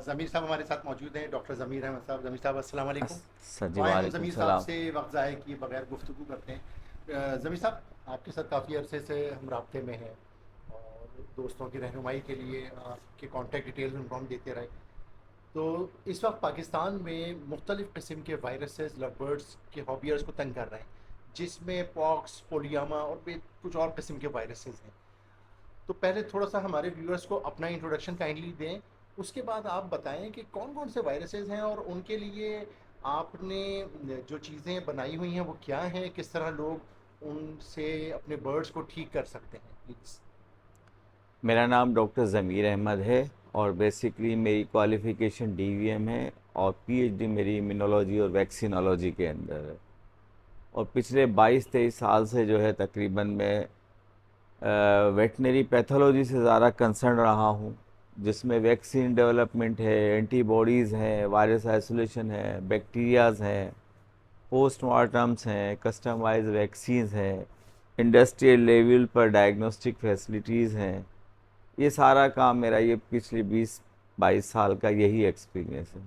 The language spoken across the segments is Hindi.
ज़मीर साहब हमारे साथ मौजूद हैं, डॉक्टर ज़मीर अहमद साहब। ज़मीर साहब अस्सलाम वालेकुम। सर जी तो आए हम वालेकुम ज़मीर साहब सलाम। से वक्त ज़ाय किए बगैर गुफ्तगू करते हैं। ज़मीर साहब, आपके साथ काफ़ी अरसे से हम राब्ते में हैं और दोस्तों की रहनुमाई के लिए आपके कॉन्टैक्ट डिटेल्स उनको हम देते रहे। तो इस वक्त पाकिस्तान में मुख्तलिफ़ किस्म के वायरसेस लवबर्ड्स के हॉबियर्स को तंग कर रहे हैं, जिसमें पॉक्स, पोलियामा और भी कुछ और किस्म के वायरसेस हैं। तो पहले थोड़ा सा हमारे व्यूअर्स को अपना इंट्रोडक्शन काइंडली दें। उसके बाद आप बताएं कि कौन कौन से वायरसेस हैं और उनके लिए आपने जो चीज़ें बनाई हुई हैं वो क्या हैं, किस तरह लोग उनसे अपने बर्ड्स को ठीक कर सकते हैं, प्लीज़। मेरा नाम डॉक्टर ज़मीर अहमद है और बेसिकली मेरी क्वालिफ़िकेशन डीवीएम है और पीएचडी मेरी इम्यूनोलॉजी और वैक्सीनोलॉजी के अंदर है। और पिछले 22-23 साल से जो है तकरीबन मैं वेटनरी पैथोलॉजी से ज़्यादा कंसर्न रहा हूँ, जिसमें वैक्सीन डेवलपमेंट है, एंटीबॉडीज़ हैं, वायरस आइसोलेशन है, बैक्टीरियाज़ हैं, पोस्टमार्टम्स हैं, कस्टमाइज्ड वैक्सीन्स हैं, इंडस्ट्रियल लेवल पर डायग्नोस्टिक फैसिलिटीज़ हैं। ये सारा काम मेरा ये पिछले 20-22 साल का यही एक्सपीरियंस है।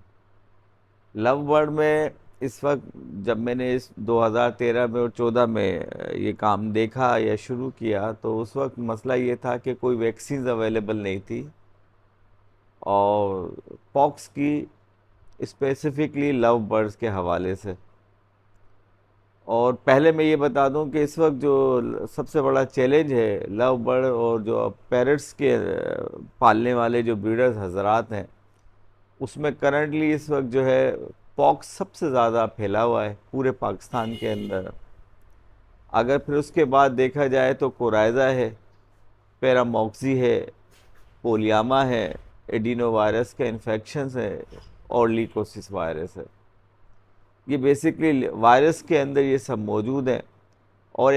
लव बर्ड में इस वक्त जब मैंने इस 2013 में और 14 में ये काम देखा या शुरू किया, तो उस वक्त मसला ये था कि कोई वैक्सीन अवेलेबल नहीं थी और पॉक्स की स्पेसिफिकली लव बर्ड्स के हवाले से। और पहले मैं ये बता दूं कि इस वक्त जो सबसे बड़ा चैलेंज है लव बर्ड और जो पैरट्स के पालने वाले जो ब्रीडर्स हजरात हैं, उसमें करंटली इस वक्त जो है पॉक्स सबसे ज़्यादा फैला हुआ है पूरे पाकिस्तान के अंदर। अगर फिर उसके बाद देखा जाए तो कोराइजा है, पैरामॉक्सी है, पोलियामा है, एडिनो वायरस का इन्फेक्शन है और लीकोसिस वायरस है। ये बेसिकली वायरस के अंदर ये सब मौजूद हैं। और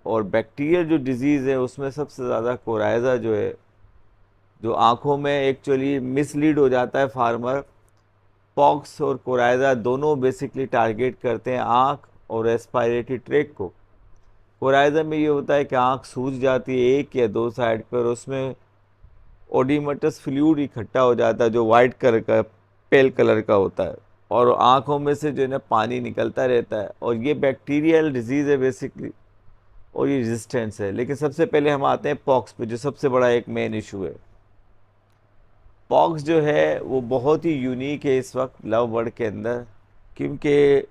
और बैक्टीरियल जो डिजीज़ है उसमें सबसे ज़्यादा कोराइजा जो है, जो आँखों में एक्चुअली मिसलीड हो जाता है फार्मर। पॉक्स और कोराइजा दोनों बेसिकली टारगेट करते हैं आँख और रेस्पिरेटरी ट्रैक को। कोराइजा में ये होता है कि आँख सूज जाती है एक या दो साइड पर, उसमें ओडिमटस फ्लूइड इकट्ठा हो जाता है जो वाइट कलर का, पेल कलर का होता है, और आँखों में से जो है ना पानी निकलता रहता है। और ये बैक्टीरियल डिजीज़ है बेसिकली, और ये रेजिस्टेंस है। लेकिन सबसे पहले हम आते हैं पॉक्स पे, जो सबसे बड़ा एक मेन इशू है। पॉक्स जो है वो बहुत ही यूनिक है इस वक्त लव बर्ड के अंदर, क्योंकि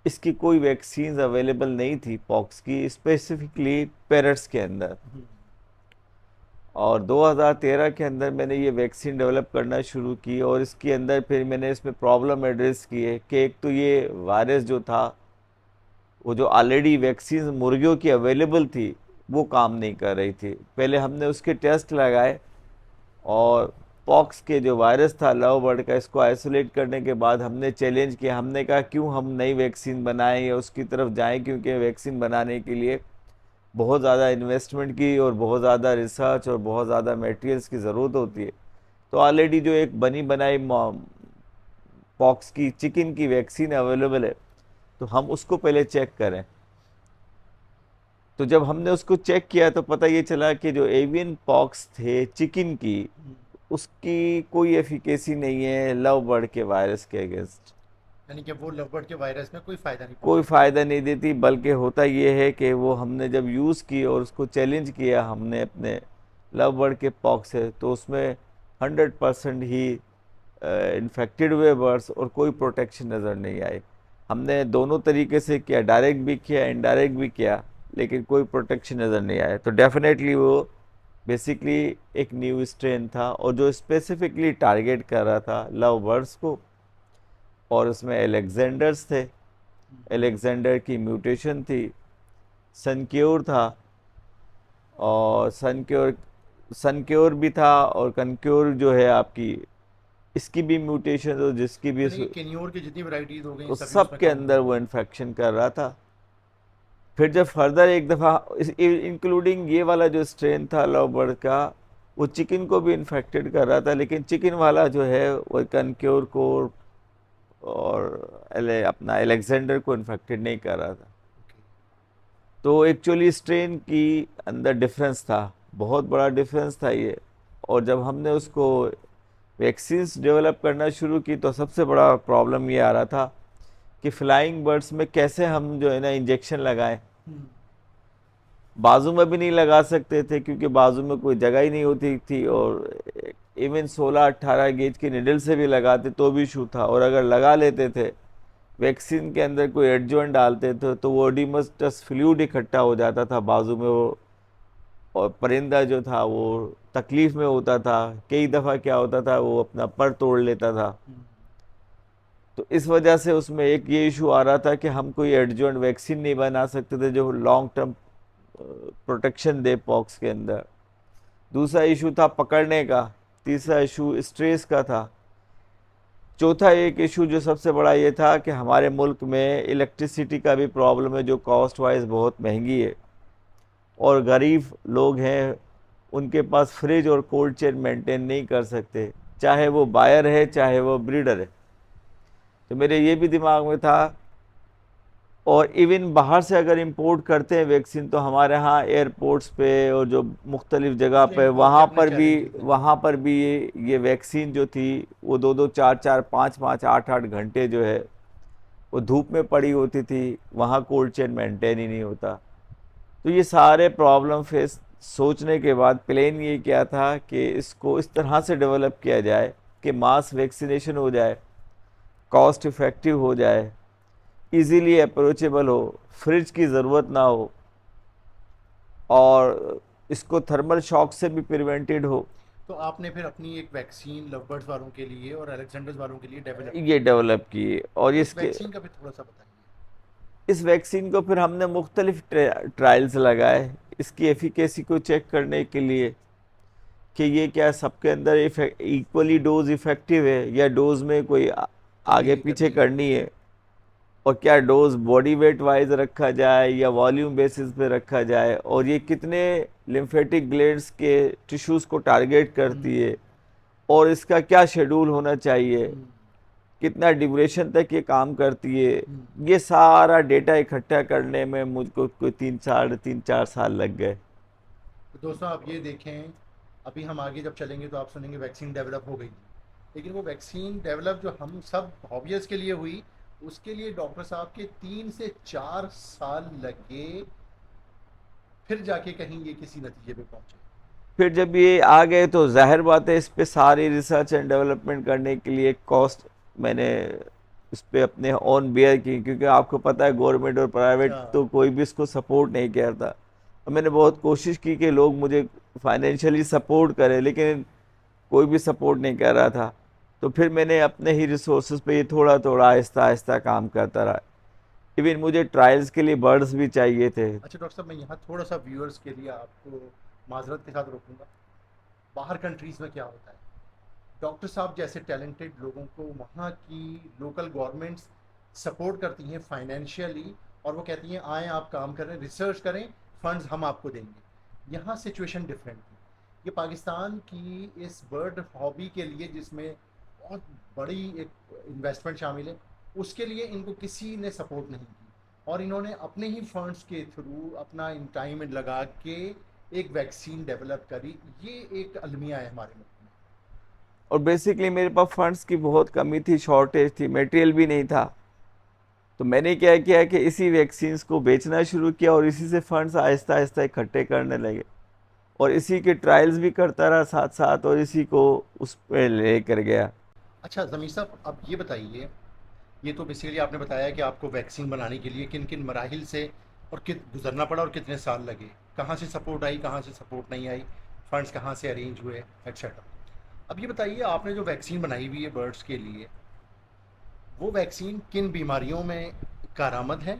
इसकी कोई वैक्सीन अवेलेबल नहीं थी पॉक्स की, स्पेसिफिकली पेरट्स के अंदर। और 2013 के अंदर मैंने ये वैक्सीन डेवलप करना शुरू की और इसके अंदर फिर मैंने इसमें प्रॉब्लम एड्रेस की है कि एक तो ये वायरस जो था, वो जो ऑलरेडी वैक्सीन मुर्गियों की अवेलेबल थी वो काम नहीं कर रही थी। पहले हमने उसके टेस्ट लगाए और पॉक्स के जो वायरस था लव बर्ड का, इसको आइसोलेट करने के बाद हमने चैलेंज किया। हमने कहा क्यों हम नई वैक्सीन बनाएं या उसकी तरफ जाएं, क्योंकि वैक्सीन बनाने के लिए बहुत ज़्यादा इन्वेस्टमेंट की और बहुत ज़्यादा रिसर्च और बहुत ज़्यादा मटेरियल्स की ज़रूरत होती है। तो ऑलरेडी जो एक बनी बनाई पॉक्स की चिकन की वैक्सीन अवेलेबल है, तो हम उसको पहले चेक करें। तो जब हमने उसको चेक किया तो पता ये चला कि जो एवियन पॉक्स थे चिकन की, उसकी कोई एफिकेसी नहीं है लव बर्ड के वायरस के अगेंस्ट। यानी कि वो लवबर्ड के वायरस में कोई फ़ायदा नहीं कोई पहुंचाती। फ़ायदा नहीं देती, बल्कि होता ये है कि वो हमने जब यूज़ की और उसको चैलेंज किया हमने अपने लव बर्ड के पॉक्स से, तो उसमें 100% ही इन्फेक्टेड हुए बर्ड्स और कोई प्रोटेक्शन नज़र नहीं आई। हमने दोनों तरीके से किया, डायरेक्ट भी किया, इनडायरेक्ट भी किया, लेकिन कोई प्रोटेक्शन नज़र नहीं आया। तो डेफिनेटली वो बेसिकली एक न्यू स्ट्रेन था और जो स्पेसिफिकली टारगेट कर रहा था लव बर्ड्स को। और उसमें एलेक्जेंडर्स थे, एलेक्जेंडर की म्यूटेशन थी, सनक्योर था, और सनक्योर भी था, और कनक्योर जो है आपकी, इसकी भी म्यूटेशन हो, जिसकी भी यानी कि केन्योर की जितनी वैरायटीज़ हो गई उस सभी सब उसमें के काउंट अंदर होंगी। वो इन्फेक्शन कर रहा था। फिर जब फर्दर एक दफ़ा इंक्लूडिंग ये वाला जो स्ट्रेन था लव बर्ड का, वो चिकन को भी इन्फेक्टेड कर रहा था, लेकिन चिकन वाला जो है वो कनक्योर को और अपना एलेक्जेंडर को इन्फेक्टेड नहीं कर रहा था। ओके। तो एक्चुअली स्ट्रेन की अंदर डिफरेंस था, बहुत बड़ा डिफरेंस था ये। और जब हमने उसको वैक्सीन्स डेवलप करना शुरू की तो सबसे बड़ा प्रॉब्लम ये आ रहा था कि फ्लाइंग बर्ड्स में कैसे हम जो है ना इंजेक्शन लगाएं। बाजू में भी नहीं लगा सकते थे क्योंकि बाजू में कोई जगह ही नहीं होती थी, और इवन 16-18 गेज के निडल से भी लगाते तो भी इशू था। और अगर लगा लेते थे, वैक्सीन के अंदर कोई एडजुवेंट डालते थे तो वो ओडिमस फ्लूइड इकट्ठा हो जाता था बाजू में वो, और परिंदा जो था वो तकलीफ में होता था। कई दफ़ा क्या होता था, वो अपना पर तोड़ लेता था। तो इस वजह से उसमें एक ये इशू आ रहा था कि हम कोई एडजुवेंट वैक्सीन नहीं बना सकते थे जो लॉन्ग टर्म प्रोटेक्शन दे पॉक्स के अंदर। दूसरा इशू था पकड़ने का। तीसरा इशू स्ट्रेस का था। चौथा एक इशू जो सबसे बड़ा ये था कि हमारे मुल्क में इलेक्ट्रिसिटी का भी प्रॉब्लम है जो कॉस्ट वाइज बहुत महंगी है, और गरीब लोग हैं, उनके पास फ्रिज और कोल्ड चेन मेंटेन नहीं कर सकते, चाहे वो बायर है चाहे वो ब्रीडर है। तो मेरे ये भी दिमाग में था। और इवन बाहर से अगर इंपोर्ट करते हैं वैक्सीन तो हमारे यहाँ एयरपोर्ट्स पे और जो मुख्तलिफ जगह पे वहाँ पर भी ये वैक्सीन जो थी वो 2-2, 4-4, 5-5, 8-8 घंटे जो है वो धूप में पड़ी होती थी। वहाँ कोल्ड चेन मेंटेन ही नहीं होता। तो ये सारे प्रॉब्लम फेस सोचने के बाद प्लान ये किया था कि इसको इस तरह से डेवलप किया जाए कि मास वैक्सीनेशन हो जाए, कॉस्ट इफ़ेक्टिव हो जाए, इजीली अप्रोचेबल हो, फ्रिज की ज़रूरत ना हो, और इसको थर्मल शॉक से भी प्रिवेंटेड हो। तो आपने फिर अपनी एक वैक्सीन लवबर्ड्स वालों के लिए और अलेक्जेंडर्स वालों के लिए डेवलप ये डेवलप किए। और इस इसके वैक्सीन का भी थोड़ा सा बताइए। इस वैक्सीन को फिर हमने मुख्तलिफ ट्रायल्स लगाए इसकी एफिकेसी को चेक करने के लिए कि ये क्या सबके अंदर इक्वली डोज इफ़ेक्टिव है या डोज में कोई आगे पीछे करनी है, और क्या डोज बॉडी वेट वाइज रखा जाए या वॉल्यूम बेसिस पे रखा जाए, और ये कितने लिम्फेटिक ग्लैंड्स के टिश्यूज़ को टारगेट करती है, और इसका क्या शेड्यूल होना चाहिए, कितना ड्यूरेशन तक ये काम करती है। ये सारा डेटा इकट्ठा करने में मुझको कोई 3-4 साल लग गए। तो दोस्तों आप ये देखें, अभी हम आगे जब चलेंगे तो आप सुनेंगे वैक्सीन डेवलप हो गई, लेकिन वो वैक्सीन डेवलप जो हम सब हॉबियर्स के लिए हुई, उसके लिए डॉक्टर साहब के 3 से 4 साल लगे, फिर जाके कहीं ये किसी नतीजे पे पहुंचे। फिर जब ये आ गए तो जाहिर बात है इस पे सारी रिसर्च एंड डेवलपमेंट करने के लिए कॉस्ट मैंने इस पे अपने ऑन बेयर की, क्योंकि आपको पता है गवर्नमेंट और प्राइवेट तो कोई भी इसको सपोर्ट नहीं करता। और मैंने बहुत कोशिश की कि लोग मुझे फाइनेंशियली सपोर्ट करें, लेकिन कोई भी सपोर्ट नहीं कर रहा था। तो फिर मैंने अपने ही रिसोर्सेज पे ये थोड़ा थोड़ा आहिस्ता आहिस्ता काम करता रहा। इवन मुझे ट्रायल्स के लिए बर्ड्स भी चाहिए थे। अच्छा डॉक्टर साहब, मैं यहाँ थोड़ा सा व्यूअर्स के लिए आपको माजरत के साथ रोकूंगा। बाहर कंट्रीज़ में क्या होता है, डॉक्टर साहब जैसे टैलेंटेड लोगों को वहाँ की लोकल गवर्नमेंट्स सपोर्ट करती हैं फाइनेंशियली, और वो कहती हैं आएँ आप काम करें, रिसर्च करें, फंड्स हम आपको देंगे। यहाँ सिचुएशन डिफरेंट है। ये पाकिस्तान की इस बर्ड हॉबी के लिए, जिसमें बहुत बड़ी एक इन्वेस्टमेंट शामिल है, उसके लिए इनको किसी ने सपोर्ट नहीं की, और इन्होंने अपने ही फंड्स के थ्रू अपना टाइम लगा के एक वैक्सीन डेवलप करी। ये एक अलमिया है हमारे मुल्क में। और बेसिकली मेरे पास फंड्स की बहुत कमी थी, शॉर्टेज थी, मटेरियल भी नहीं था। तो मैंने क्या किया कि इसी वैक्सीन्स को बेचना शुरू किया, और इसी से फंड्स आहिस्ता आहिस्ता इकट्ठे करने लगे, और इसी के ट्रायल्स भी करता रहा साथ साथ, और इसी को उस पर लेकर गया। अच्छा ज़मीर साहब, अब ये बताइए, ये तो बेसिकली आपने बताया कि आपको वैक्सीन बनाने के लिए किन किन मराहिल से और गुजरना पड़ा और कितने साल लगे, कहाँ से सपोर्ट आई, कहाँ से सपोर्ट नहीं आई, फंड्स कहाँ से अरेंज हुए, एक्सेट्रा। अब ये बताइए, आपने जो वैक्सीन बनाई हुई है बर्ड्स के लिए, वो वैक्सीन किन बीमारियों में कारआमद है,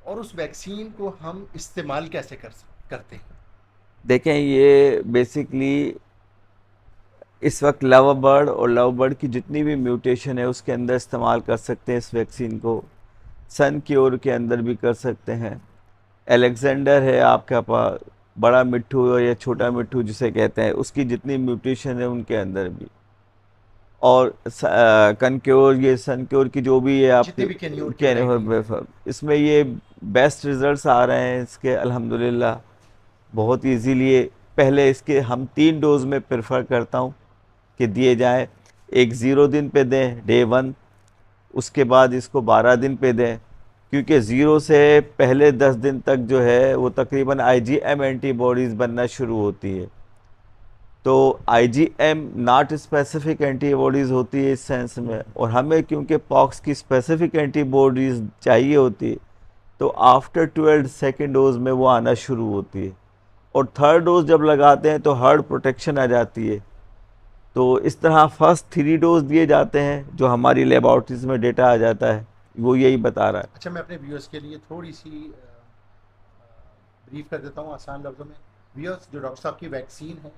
और उस वैक्सीन को हम इस्तेमाल कैसे करते हैं? देखें, ये बेसिकली इस वक्त लव बर्ड और लव बर्ड की जितनी भी म्यूटेशन है उसके अंदर इस्तेमाल कर सकते हैं इस वैक्सीन को। सन क्योर के अंदर भी कर सकते हैं। अलेक्जेंडर है आपके पास, बड़ा मिट्ठू या छोटा मिट्ठू जिसे कहते हैं, उसकी जितनी म्यूटेशन है उनके अंदर भी। और कनक्योर, ये सनक्योर की जो भी है आपकी, इसमें ये बेस्ट रिजल्ट्स आ रहे हैं इसके अल्हम्दुलिल्लाह। बहुत इजीली, पहले इसके हम 3 डोज में प्रेफर करता हूँ। कि दिए जाएं। एक 0 दिन पे दें, डे 1, उसके बाद इसको 12 दिन पे दें, क्योंकि 0 से पहले 10 दिन तक जो है वो तकरीबन आईजीएम एंटीबॉडीज़ बनना शुरू होती है। तो आईजीएम नॉट स्पेसिफिक एंटीबॉडीज़ होती है इस सेंस में, और हमें क्योंकि पॉक्स की स्पेसिफिक एंटीबॉडीज़ चाहिए होती है, तो आफ्टर 12 सेकेंड डोज में वो आना शुरू होती है। और थर्ड डोज जब लगाते हैं तो हर्ड प्रोटेक्शन आ जाती है। तो इस तरह फर्स्ट 3 डोज दिए जाते हैं, जो हमारी लेबॉर्ट्रीज में डेटा आ जाता है वो यही बता रहा है। अच्छा, मैं अपने व्यूअर्स के लिए थोड़ी सी ब्रीफ कर देता हूँ आसान लफ्ज़ों में। व्यूअर्स, जो डॉक्टर साहब की वैक्सीन है,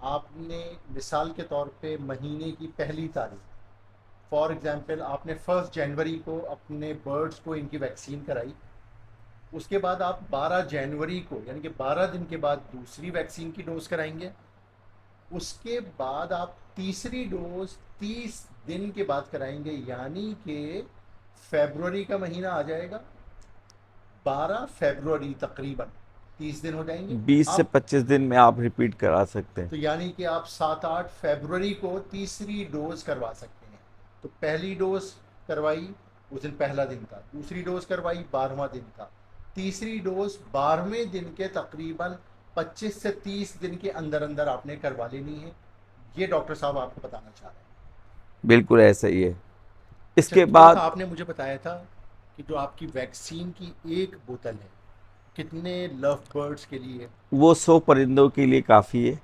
आपने मिसाल के तौर पे महीने की पहली तारीख, फॉर एग्जांपल आपने 1 जनवरी को अपने बर्ड्स को इनकी वैक्सीन कराई, उसके बाद आप 12 जनवरी को यानी कि 12 दिन के बाद दूसरी वैक्सीन की डोज कराएंगे। उसके बाद आप तीसरी डोज 30 दिन के बाद कराएंगे, यानी कि फरवरी का महीना आ जाएगा, 12 फरवरी तकरीबन 30 दिन हो जाएंगे 20 से आप। 25 दिन में आप रिपीट करा सकते हैं। तो यानी कि आप 7-8 फरवरी को तीसरी डोज करवा सकते हैं। तो पहली डोज करवाई, उस दिन पहला दिन था, दूसरी डोज करवाई 12वां दिन था, तीसरी डोज 12वें दिन के तकरीबन 25 से 30 दिन के अंदर अंदर आपने करवा लेनी है। ये डॉक्टर साहब आपको बताना चाह रहे हैं। बिल्कुल ऐसा ही है। अच्छा, इसके थोड़ा सा बाद आपने मुझे बताया था कि जो आपकी वैक्सीन की एक बोतल है, कितने लव बर्ड्स के लिए है? वो 100 परिंदों के लिए काफ़ी है।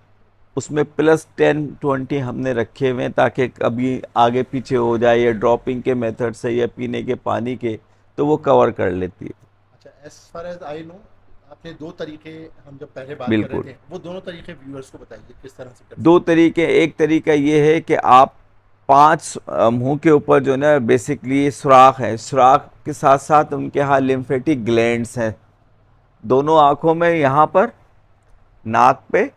उसमें +10-20 हमने रखे हुए हैं, ताकि कभी आगे पीछे हो जाए या ड्रॉपिंग के मेथड से या पीने के पानी के, तो वो कवर कर लेती है। अच्छा, as far as I know, आपने दो तरीके, हम जब पहले बात कर रहे बिल्कुल, थे, वो दोनों तरीके व्यूअर्स को बताइए किस तरह से कर दो सकते तरीके। एक तरीका ये है कि आप 5 मुंह के ऊपर जो ना बेसिकली सुराख है, सुराख के साथ साथ उनके यहाँ लिम्फेटिक ग्लैंड्स हैं, दोनों आँखों में, यहाँ पर, नाक पे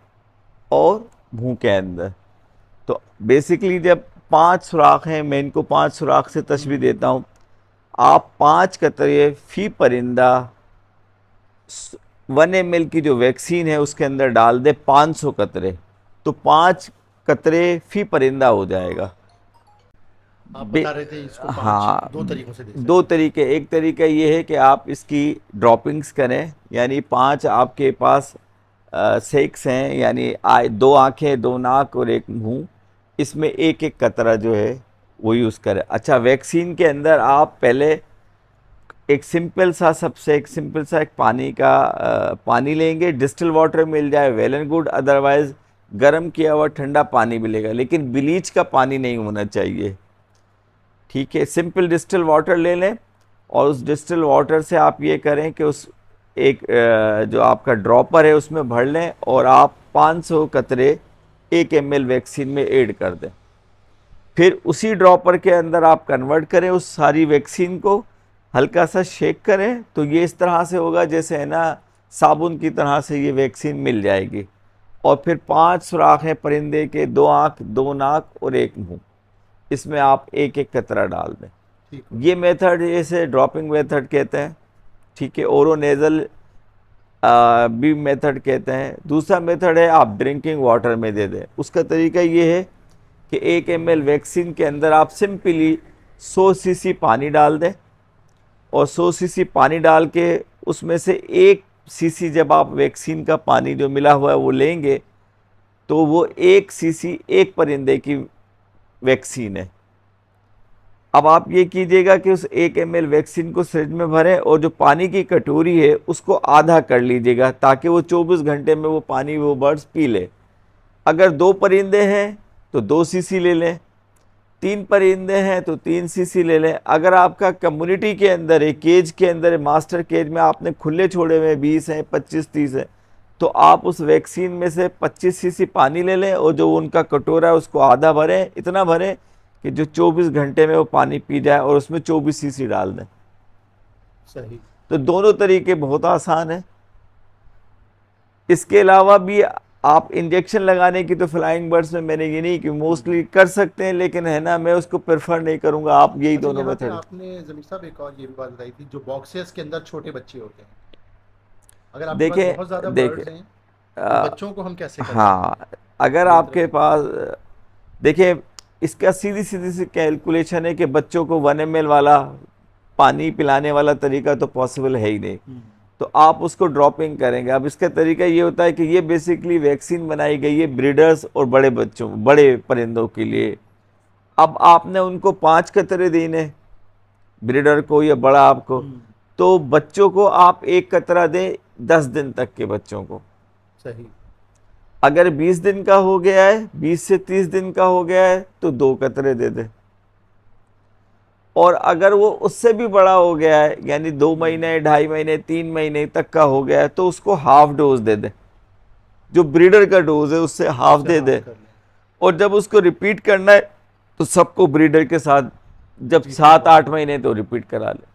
और मुंह के अंदर। तो बेसिकली जब 5 सुराख हैं, मैं इनको 5 सुराख से तशबीह हैं। देता हूँ। आप 5 कतरे फी परिंदा 1 ml की जो वैक्सीन है उसके अंदर डाल दे, 500 कतरे, तो 5 कतरे फी परिंदा हो जाएगा। आप बे बता रहे थे इसको पांच हाँ, दो तरीकों से दे दो सकते हैं। तरीके। एक तरीका ये है कि आप इसकी ड्रॉपिंग्स करें, यानी 5 आपके पास सेक्स हैं, यानी दो आंखें, दो नाक और एक मुंह, इसमें एक एक कतरा जो है वो यूज़ करें। अच्छा, वैक्सीन के अंदर आप पहले एक सिंपल सा, सबसे एक सिंपल सा एक पानी लेंगे, डिस्टिल वाटर मिल जाए वेल एंड गुड, अदरवाइज गर्म किया हुआ ठंडा पानी मिलेगा, लेकिन ब्लीच का पानी नहीं होना चाहिए। ठीक है, सिंपल डिस्टिल वाटर ले लें, और उस डिस्टिल वाटर से आप ये करें कि उस एक जो आपका ड्रॉपर है उसमें भर लें, और आप 500 कतरे 1 ml वैक्सीन में ऐड कर दें। फिर उसी ड्रॉपर के अंदर आप कन्वर्ट करें उस सारी वैक्सीन को, हल्का सा शेक करें, तो ये इस तरह से होगा जैसे है ना साबुन की तरह से ये वैक्सीन मिल जाएगी। और फिर 5 सुराख हैं परिंदे के, 2 आँख, 2 नाक और 1 मुंह, इसमें आप एक एक कतरा डाल दें। ठीक हो ये गया। मेथड, इसे ड्रॉपिंग मेथड कहते हैं। ठीक है, ओरोनेजल भी मेथड कहते हैं। दूसरा मेथड है आप ड्रिंकिंग वाटर में दे दें। उसका तरीका ये है कि 1 ml वैक्सीन के अंदर आप सिंपली 100 सीसी पानी डाल दें, और 100 सीसी पानी डाल के उसमें से 1 सीसी जब आप वैक्सीन का पानी जो मिला हुआ है वो लेंगे, तो वो 1 सीसी एक परिंदे की वैक्सीन है। अब आप ये कीजिएगा कि उस 1 ml वैक्सीन को सिरिंज में भरें, और जो पानी की कटोरी है उसको आधा कर लीजिएगा, ताकि वो 24 घंटे में वो पानी वो बर्ड्स पी ले। अगर 2 परिंदे हैं तो 2 सीसी ले लें, 3 परिंदे हैं तो 3 सीसी ले लें। अगर आपका कम्युनिटी के अंदर है, केज के अंदर है, मास्टर केज में आपने खुले छोड़े हुए 20 हैं, 25-30 हैं, तो आप उस वैक्सीन में से 25 सीसी पानी ले लें, और जो उनका कटोरा है उसको आधा भरें, इतना भरें कि जो 24 घंटे में वो पानी पी जाए, और उसमें 24 सीसी डाल दें। सही। तो दोनों तरीके बहुत आसान है। इसके अलावा भी आप इंजेक्शन लगाने की, तो फ्लाइंग बर्ड्स में मैंने ये नहीं कि मोस्टली कर सकते हैं, लेकिन है ना, मैं उसको प्रेफर नहीं करूंगा। आप यही अच्छा, दोनों यहाँ पे मेथड। आपने जमीर साहब एक और ये भी बात बताई थी, जो बॉक्सेस के अंदर छोटे बच्चे होते हैं, अगर आपके पास देखें बहुत ज़्यादा देखें बर्ड्स हैं, तो बच्चों को हम कैसे करवाएं हाँ, अगर नियंत्रण आपके में? पास देखिए, इसका सीधी सीधी सी कैलकुलेशन है कि बच्चों को 1 ml वाला पानी पिलाने वाला तरीका तो पॉसिबल है ही नहीं, तो आप उसको ड्रॉपिंग करेंगे। अब इसका तरीका ये होता है कि ये बेसिकली वैक्सीन बनाई गई है ब्रीडर्स और बड़े बच्चों, बड़े परिंदों के लिए। अब आपने उनको 5 कतरे देने, ब्रीडर को या बड़ा आपको, तो बच्चों को आप 1 कतरा दें 10 दिन तक के बच्चों को। सही। अगर 20 दिन का हो गया है, 20 से 30 दिन का हो गया है, तो 2 कतरे दे दे। और अगर वो उससे भी बड़ा हो गया है, यानी 2 महीने, 2.5 महीने, 3 महीने तक का हो गया है, तो उसको हाफ डोज दे दे। जो ब्रीडर का डोज है उससे हाफ दे दे। और जब उसको रिपीट करना है तो सबको ब्रीडर के साथ जब 7-8 महीने तो रिपीट करा ले।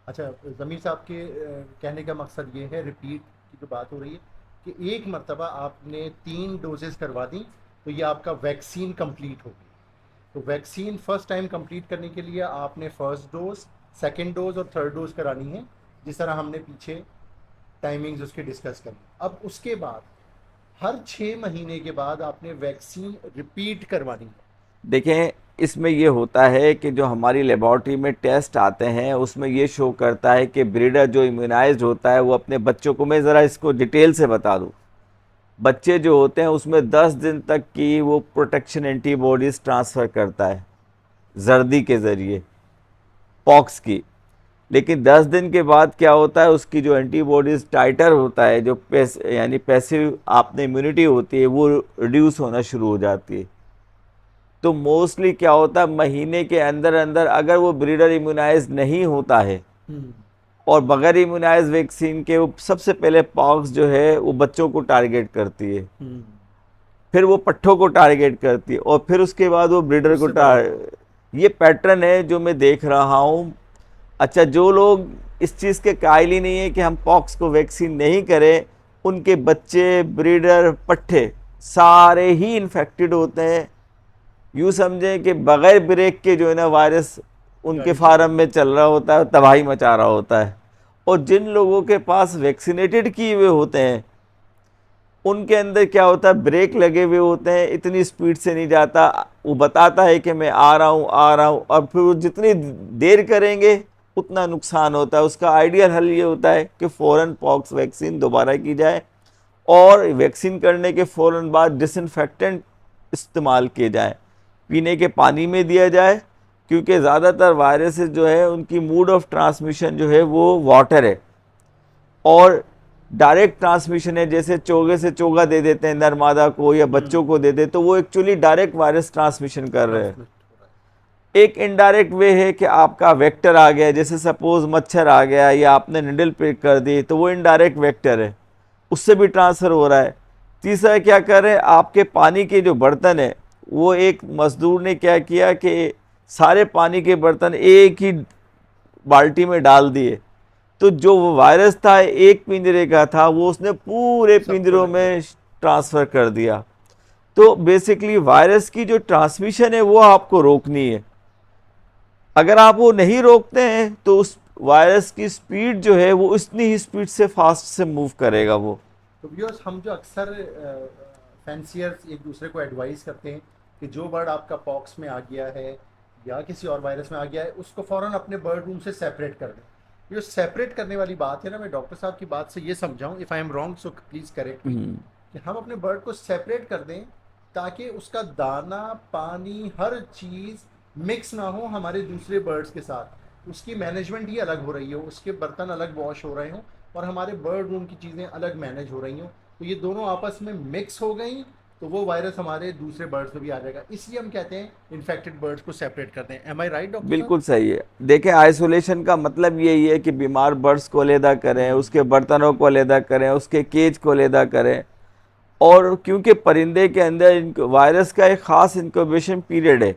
अच्छा, ज़मीर साहब के कहने का मकसद ये है, रिपीट की जो बात हो रही है, कि एक मरतबा आपने 3 डोजेस करवा दी तो ये आपका वैक्सीन कंप्लीट हो गई। तो वैक्सीन फर्स्ट टाइम कंप्लीट करने के लिए आपने फर्स्ट डोज, सेकंड डोज और थर्ड डोज करानी है, जिस तरह हमने पीछे टाइमिंग्स उसके डिस्कस करी। अब उसके बाद हर 6 महीने के बाद आपने वैक्सीन रिपीट करवानी है। देखें, इसमें ये होता है कि जो हमारी लेबॉर्ट्री में टेस्ट आते हैं उसमें ये शो करता है कि ब्रीडर जो इम्यूनाइज्ड होता है वो अपने बच्चों को, मैं ज़रा इसको डिटेल से बता दूं, बच्चे जो होते हैं उसमें 10 दिन तक की वो प्रोटेक्शन एंटीबॉडीज़ ट्रांसफ़र करता है जर्दी के ज़रिए, पॉक्स की। लेकिन 10 दिन के बाद क्या होता है, उसकी जो एंटीबॉडीज़ टाइटर होता है, जो यानी पैसिव आपने इम्यूनिटी होती है, वो रिड्यूस होना शुरू हो जाती है। तो मोस्टली क्या होता है, महीने के अंदर अंदर अगर वो ब्रीडर इम्यूनाइज नहीं होता है और बगैर इम्यूनाइज वैक्सीन के, वो सबसे पहले पॉक्स जो है वो बच्चों को टारगेट करती है, फिर वो पट्ठों को टारगेट करती है, और फिर उसके बाद वो ब्रीडर को ये पैटर्न है जो मैं देख रहा हूँ। अच्छा, जो लोग इस चीज़ के कायल ही नहीं है कि हम पॉक्स को वैक्सीन नहीं करें, उनके बच्चे, ब्रीडर, पट्ठे सारे ही इन्फेक्टेड होते हैं। यूँ समझें कि बग़ैर ब्रेक के जो है ना वायरस उनके फार्म में चल रहा होता है, तबाही मचा रहा होता है। और जिन लोगों के पास वैक्सीनेटेड किए हुए होते हैं उनके अंदर क्या होता है, ब्रेक लगे हुए होते हैं, इतनी स्पीड से नहीं जाता। वो बताता है कि मैं आ रहा हूँ, और फिर वो जितनी देर करेंगे उतना नुकसान होता है। उसका आइडियल हल ये होता है कि फ़ौरन पॉक्स वैक्सीन दोबारा की जाए, और वैक्सीन करने के फ़ौरन बाद डिसइंफेक्टेंट इस्तेमाल किए जाए, पीने के पानी में दिया जाए, क्योंकि ज़्यादातर वायरसेस जो है उनकी मोड ऑफ ट्रांसमिशन जो है वो वाटर है, और डायरेक्ट ट्रांसमिशन है। जैसे चोगे से चोगा दे देते हैं नर मादा को या बच्चों को दे दे, तो वो एक्चुअली डायरेक्ट वायरस ट्रांसमिशन कर रहे हैं। एक इनडायरेक्ट वे है कि आपका वेक्टर आ गया, जैसे सपोज मच्छर आ गया या आपने निडल पिक कर दी, तो वो इनडायरेक्ट वेक्टर है, उससे भी ट्रांसफ़र हो रहा है। तीसरा क्या कर रहे हैं, आपके पानी के जो बर्तन है, वो एक मजदूर ने क्या किया कि सारे पानी के बर्तन एक ही बाल्टी में डाल दिए, तो जो वो वायरस था एक पिंजरे का था, वो उसने पूरे पिंजरों में ट्रांसफ़र कर दिया। तो बेसिकली वायरस की जो ट्रांसमिशन है वो आपको रोकनी है। अगर आप वो नहीं रोकते हैं तो उस वायरस की स्पीड जो है वो उतनी ही स्पीड से फास्ट से मूव करेगा वो। तो व्यूअर्स, हम जो अक्सर फैंसियर्स एक दूसरे को एडवाइस करते हैं कि जो बर्ड आपका पॉक्स में आ गया है या किसी और वायरस में आ गया है, उसको फ़ौरन अपने बर्ड रूम से सेपरेट कर दें। ये सेपरेट करने वाली बात है ना, मैं डॉक्टर साहब की बात से ये समझाऊं, if I am wrong so please correct मी, कि हम अपने बर्ड को सेपरेट कर दें ताकि उसका दाना, पानी, हर चीज़ मिक्स ना हो हमारे दूसरे बर्ड्स के साथ, उसकी मैनेजमेंट ही अलग हो रही हो, उसके बर्तन अलग वॉश हो रहे हों और हमारे बर्ड रूम की चीज़ें अलग मैनेज हो रही हों, तो ये दोनों आपस में मिक्स हो गई तो वो वायरस हमारे दूसरे बर्ड्स में भी आ जाएगा। इसलिए हम कहते हैं इन्फेक्टेड बर्ड्स को सेपरेट करते हैं। एम आई राइट डॉक्टर? बिल्कुल सही है। देखें, आइसोलेशन का मतलब यही है कि बीमार बर्ड्स को अलहदा करें, उसके बर्तनों को अलहदा करें, उसके केज को अलहदा करें। और क्योंकि परिंदे के अंदर वायरस का एक ख़ास इंक्यूबेशन पीरियड है,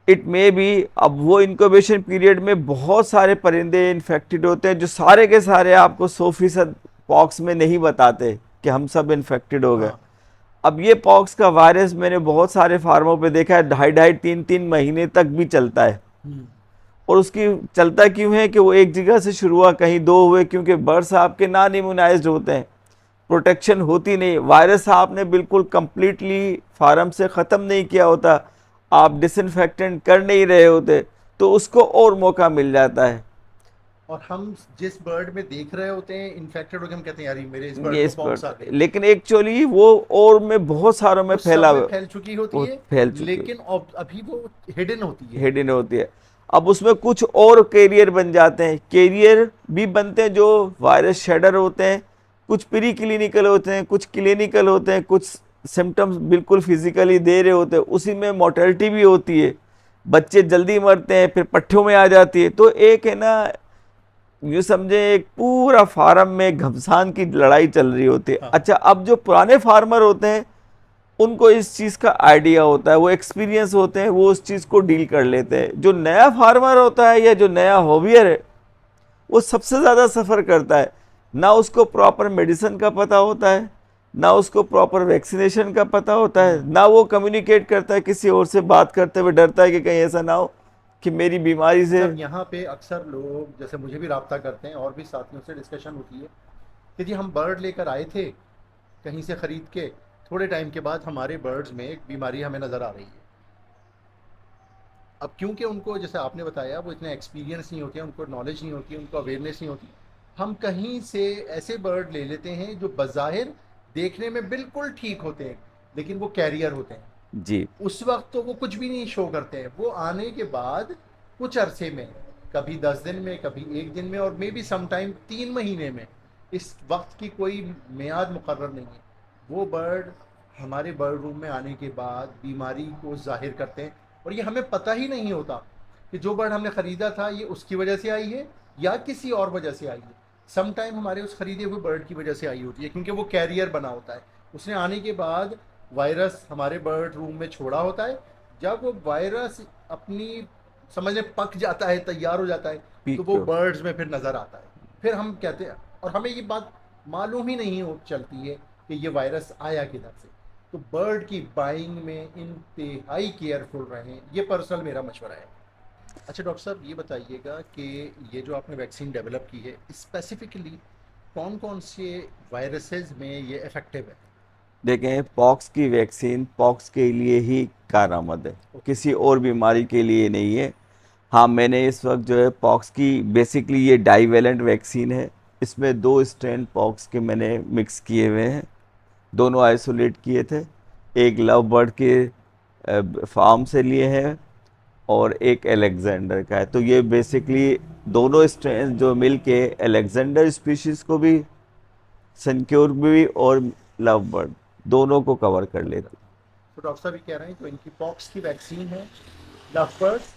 इट मे बी, अब वो इंक्यूबेशन पीरियड में बहुत सारे परिंदे इन्फेक्टेड होते हैं, जो सारे के सारे आपको 100% पॉक्स में नहीं बताते कि हम सब इन्फेक्टेड हो गए। अब ये पॉक्स का वायरस मैंने बहुत सारे फार्मों पे देखा है, 2.5-3 महीने तक भी चलता है। और उसकी चलता क्यों है कि वो एक जगह से शुरू हुआ, कहीं 2 हुए, क्योंकि बर्ड्स आपके नॉन इम्यूनाइज्ड होते हैं। प्रोटेक्शन होती नहीं। वायरस आपने बिल्कुल कंप्लीटली फार्म से ख़त्म नहीं किया होता, आप डिसइंफेक्टेंट कर नहीं रहे होते, तो उसको और मौका मिल जाता है। और हम जिस बर्ड में देख रहे होते हैं इन्फेक्टेड हो गए, हम कहते हैं यार ये मेरे इस बर्ड ये को इस पॉक्स आ गई। लेकिन एक्चुअली वो और में बहुत सारों में वो सब फैला में फैल चुकी होती वो है, फैल चुकी लेकिन अभी वो हिडन होती है। हिडन होती है। अब उसमें कुछ और कैरियर बन जाते हैं, कैरियर भी बनते हैं जो वायरस शेडर होते हैं, कुछ प्री क्लिनिकल होते हैं, कुछ क्लिनिकल होते हैं, कुछ सिम्टम्स बिल्कुल फिजिकली दे रहे होते हैं, उसी में मोर्टेलिटी भी होती है, बच्चे जल्दी मरते हैं, फिर पट्ठों में आ जाती है। तो एक है ना, यूँ समझे एक पूरा फार्म में घमसान की लड़ाई चल रही होती है। हाँ। अच्छा, अब जो पुराने फार्मर होते हैं उनको इस चीज़ का आइडिया होता है, वो एक्सपीरियंस होते हैं, वो उस चीज़ को डील कर लेते हैं। जो नया फार्मर होता है या जो नया हॉबियर है, वो सबसे ज़्यादा सफ़र करता है। ना उसको प्रॉपर मेडिसिन का पता होता है, ना उसको प्रॉपर वैक्सीनेशन का पता होता है, ना वो कम्युनिकेट करता है किसी और से बात करते हुए, डरता है कि कहीं ऐसा ना हो कि मेरी बीमारी से। जब यहाँ पे अक्सर लोग जैसे मुझे भी राब्ता करते हैं और भी साथियों से डिस्कशन होती है कि जी हम बर्ड लेकर आए थे कहीं से ख़रीद के, थोड़े टाइम के बाद हमारे बर्ड्स में एक बीमारी हमें नज़र आ रही है। अब क्योंकि उनको जैसे आपने बताया वो इतना एक्सपीरियंस नहीं होती है, उनको नॉलेज नहीं होती है, उनको अवेयरनेस नहीं होती, हम कहीं से ऐसे बर्ड ले लेते हैं जो बज़ाहिर देखने में बिल्कुल ठीक होते हैं लेकिन वो कैरियर होते हैं। जी। उस वक्त तो वो कुछ भी नहीं शो करते हैं, वो आने के बाद कुछ अरसे में, कभी 10 दिन में, कभी 1 दिन में, और मे बी समटाइम 3 महीने में, इस वक्त की कोई मियाद मुकर्रर नहीं है, वो बर्ड हमारे बर्ड रूम में आने के बाद बीमारी को जाहिर करते हैं। और ये हमें पता ही नहीं होता कि जो बर्ड हमने ख़रीदा था ये उसकी वजह से आई है या किसी और वजह से आई है। सम टाइम हमारे उस खरीदे हुए बर्ड की वजह से आई होती है, क्योंकि वो कैरियर बना होता है, उसने आने के बाद वायरस हमारे बर्ड रूम में छोड़ा होता है। जब वो वायरस अपनी समझ में पक जाता है, तैयार हो जाता है, तो पीक वो पे। बर्ड्स में फिर नज़र आता है। फिर हम कहते हैं, और हमें ये बात मालूम ही नहीं हो चलती है कि ये वायरस आया किधर से। तो बर्ड की बाइंग में इंतहाई केयरफुल रहें, ये पर्सनल मेरा मशवरा है। अच्छा डॉक्टर साहब, ये बताइएगा कि ये जो आपने वैक्सीन डेवलप की है, स्पेसिफिकली कौन कौन से वायरसेस में ये इफ़ेक्टिव है? देखें, पॉक्स की वैक्सीन पॉक्स के लिए ही कारआमद है, किसी और बीमारी के लिए नहीं है। हाँ, मैंने इस वक्त जो है पॉक्स की, बेसिकली ये डाईवेलेंट वैक्सीन है, इसमें 2 स्ट्रेन पॉक्स के मैंने मिक्स किए हुए हैं, दोनों आइसोलेट किए थे। एक लव बर्ड के फार्म से लिए हैं और एक अलेक्जेंडर का है। तो ये बेसिकली दोनों स्ट्रेन जो मिल के अलेक्जेंडर स्पीशीज़ को भी, सनक्योर भी और लव बर्ड दोनों को कवर कर लेती। तो डॉक्टर साहब ये कह रहे हैं तो इनकी पॉक्स की वैक्सीन है, लवबर्ड्स,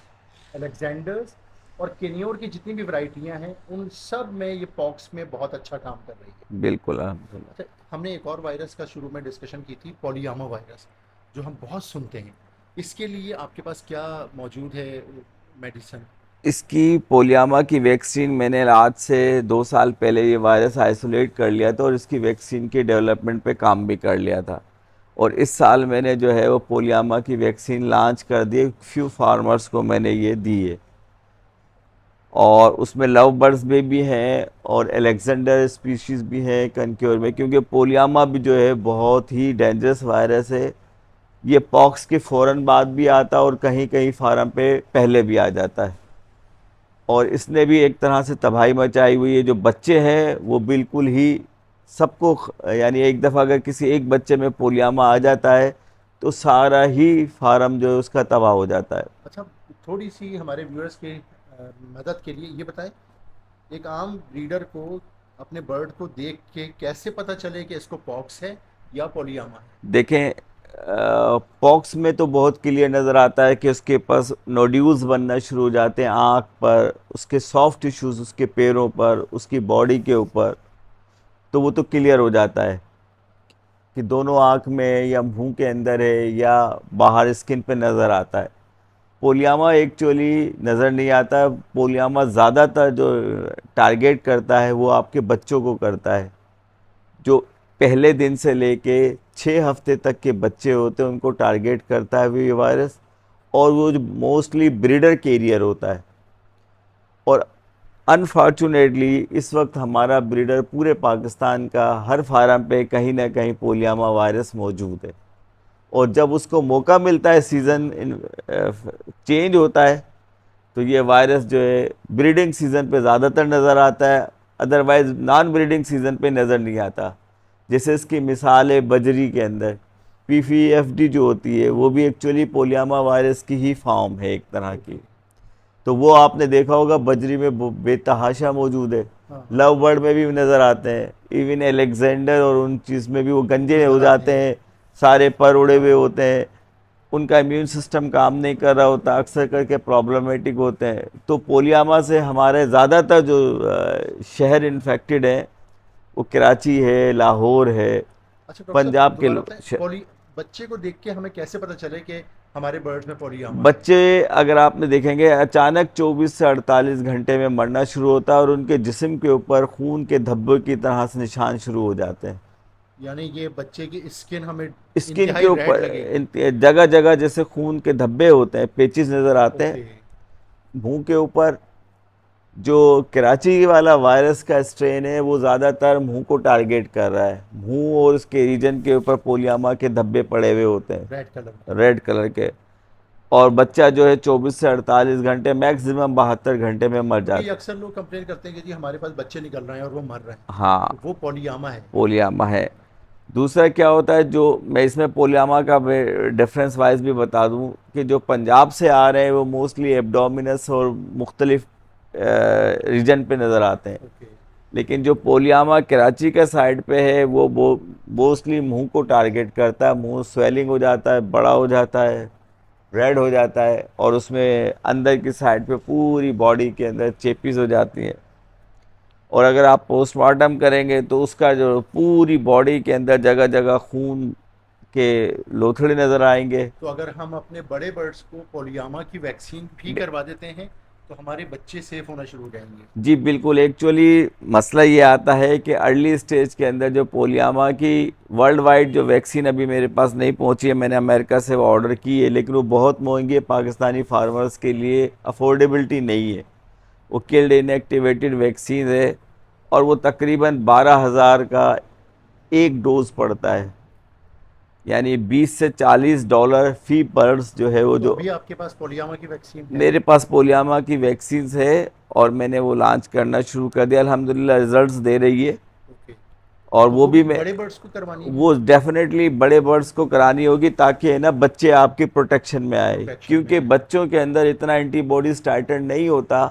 अलेक्जेंडर्स और केनियोर की जितनी भी वैरायटियां हैं उन सब में ये पॉक्स में बहुत अच्छा काम कर रही है। बिल्कुल अल्हम्दुलिल्लाह। अच्छा, हमने एक और वायरस का शुरू में डिस्कशन की थी, पोलियामा वायरस, जो हम बहुत सुनते हैं। इसके लिए आपके पास क्या मौजूद है मेडिसिन? इसकी पोलियामा की वैक्सीन मैंने आज से 2 साल पहले ये वायरस आइसोलेट कर लिया था और इसकी वैक्सीन के डेवलपमेंट पे काम भी कर लिया था। और इस साल मैंने जो है वो पोलियामा की वैक्सीन लॉन्च कर दी, फ्यू फार्मर्स को मैंने ये दी है। और उसमें लव बर्ड्स में भी हैं और अलेक्जेंडर स्पीशीज़ भी हैं कनक्योर में, क्योंकि पोलियामा भी जो है बहुत ही डेंजरस वायरस है। ये पॉक्स के फ़ौरन बाद भी आता है और कहीं कहीं फार्म पे पहले भी आ जाता है। और इसने भी एक तरह से तबाही मचाई हुई है। जो बच्चे हैं वो बिल्कुल ही सबको, यानी एक दफ़ा अगर किसी एक बच्चे में पोलियामा आ जाता है तो सारा ही फार्म जो है उसका तबाह हो जाता है। अच्छा, थोड़ी सी हमारे व्यूअर्स के मदद के लिए ये बताएं, एक आम रीडर को अपने बर्ड को देख के कैसे पता चले कि इसको पॉक्स है या पोलियामा है? देखें, पॉक्स में तो बहुत क्लियर नज़र आता है कि उसके पास नोड्यूल्स बनना शुरू हो जाते हैं आँख पर, उसके सॉफ्ट टिश्यूज़ उसके पैरों पर, उसकी बॉडी के ऊपर, तो वो तो क्लियर हो जाता है कि दोनों आँख में या मुंह के अंदर है या बाहर स्किन पे नज़र आता है। पोलियामा एक्चुअली नज़र नहीं आता। पोलियामा ज़्यादातर जो टारगेट करता है वो आपके बच्चों को करता है, जो पहले दिन से लेके 6 हफ्ते तक के बच्चे होते हैं उनको टारगेट करता है ये वायरस। और वो जो मोस्टली ब्रीडर कैरियर होता है। और अनफॉर्चुनेटली इस वक्त हमारा ब्रीडर पूरे पाकिस्तान का हर फार्म पे कहीं ना कहीं पोलियामा वायरस मौजूद है। और जब उसको मौका मिलता है, सीज़न चेंज होता है, तो ये वायरस जो है ब्रीडिंग सीज़न पे ज़्यादातर नज़र आता है, अदरवाइज़ नॉन ब्रीडिंग सीज़न पे नज़र नहीं आता। जैसे इसकी मिसाल है बजरी के अंदर PFD जो होती है, वो भी एक्चुअली पोलियामा वायरस की ही फॉर्म है एक तरह की। तो वो आपने देखा होगा बजरी में बेतहाशा मौजूद है। हाँ लव बर्ड में भी नज़र आते हैं, इवन एलेक्जेंडर और उन चीज़ में भी वो गंजे हो नजर आते जाते हैं। हैं, सारे पर उड़े हुए हाँ होते हैं, उनका इम्यून सिस्टम काम नहीं कर रहा होता, अक्सर करके प्रॉब्लमेटिक होते हैं। तो पोलियामा से हमारे ज़्यादातर जो शहर इन्फेक्टेड हैं वो कराची है, लाहौर है, अच्छा डॉक्टर साहब पंजाब के दोबारा बताएं, पॉली बच्चे को देख के हमें कैसे पता चले कि हमारे बर्ड्स में पोलियामा है? बच्चे अगर आपने देखेंगे अचानक 24 से 48 घंटे में मरना शुरू होता है और उनके जिस्म के ऊपर खून के धब्बे की तरह से निशान शुरू हो जाते हैं। यानी ये बच्चे की स्किन हमें स्किन के इंतहाई रेड लगेगी? ऊपर जगह जगह जैसे खून के धब्बे होते हैं, पेचिस नज़र आते हैं ओके। मुंह के ऊपर। जो कराची वाला वायरस का स्ट्रेन है वो ज़्यादातर मुंह को टारगेट कर रहा है, मुंह और उसके रीजन के ऊपर पोलियामा के धब्बे पड़े हुए होते रेड कलर हैं, के। रेड कलर के। और बच्चा जो है 24 से 48 घंटे, मैक्सिमम 72 घंटे में मर क्योंकि ये जाता अक्सर लोग कंप्लेन करते हैं कि जी हमारे पास बच्चे निकल रहे हैं और वो मर रहे हैं, है। हाँ, तो वो पोलियामा है। पोलियामा है। दूसरा क्या होता है, जो मैं इसमें पोलियामा का डिफरेंस वाइज भी बता दूं, कि जो पंजाब से आ रहे हैं वो मोस्टली एब्डोमिनस और मुख्तलिफ रीजन पे नज़र आते हैं। ओके। लेकिन जो पोलियामा कराची का साइड पे है वो मोस्टली मुंह को टारगेट करता है, मुंह स्वेलिंग हो जाता है, बड़ा हो जाता है, रेड हो जाता है, और उसमें अंदर की साइड पे पूरी बॉडी के अंदर चेपीज हो जाती हैं। और अगर आप पोस्टमार्टम करेंगे तो उसका जो पूरी बॉडी के अंदर जगह जगह खून के लोथड़े नज़र आएंगे। तो अगर हम अपने बड़े बर्ड्स को पोलियामा की वैक्सीन भी करवा देते हैं तो हमारे बच्चे सेफ होना शुरू हो जाएंगे? जी बिल्कुल। एक्चुअली मसला ये आता है कि अर्ली स्टेज के अंदर जो पोलियामा की वर्ल्ड वाइड जो वैक्सीन अभी मेरे पास नहीं पहुंची है, मैंने अमेरिका से वो ऑर्डर की है, लेकिन वो बहुत महंगी है, पाकिस्तानी फार्मर्स के लिए अफोर्डेबिलिटी नहीं है। वो किल्ड इनएक्टिवेटेड वैक्सीन है और वो तकरीबन 12,000 का एक डोज पड़ता है, यानी 20 से $40 फी पर्स जो है वो तो जो। अभी आपके पास पोलियामा की वैक्सीन है? मेरे पास पोलियामा की वैक्सीन है और मैंने वो लॉन्च करना शुरू कर दिया, अल्हम्दुलिल्लाह रिजल्ट्स दे रही है। ओके। और तो वो वो भी भी मैं, बड़े बर्ड्स को करवानी है? वो डेफिनेटली बड़े बर्ड्स को करानी होगी ताकि है ना बच्चे आपके प्रोटेक्शन में आए, प्रोटेक्शन में क्योंकि है। बच्चों के अंदर इतना एंटीबॉडीज टाइटर नहीं होता,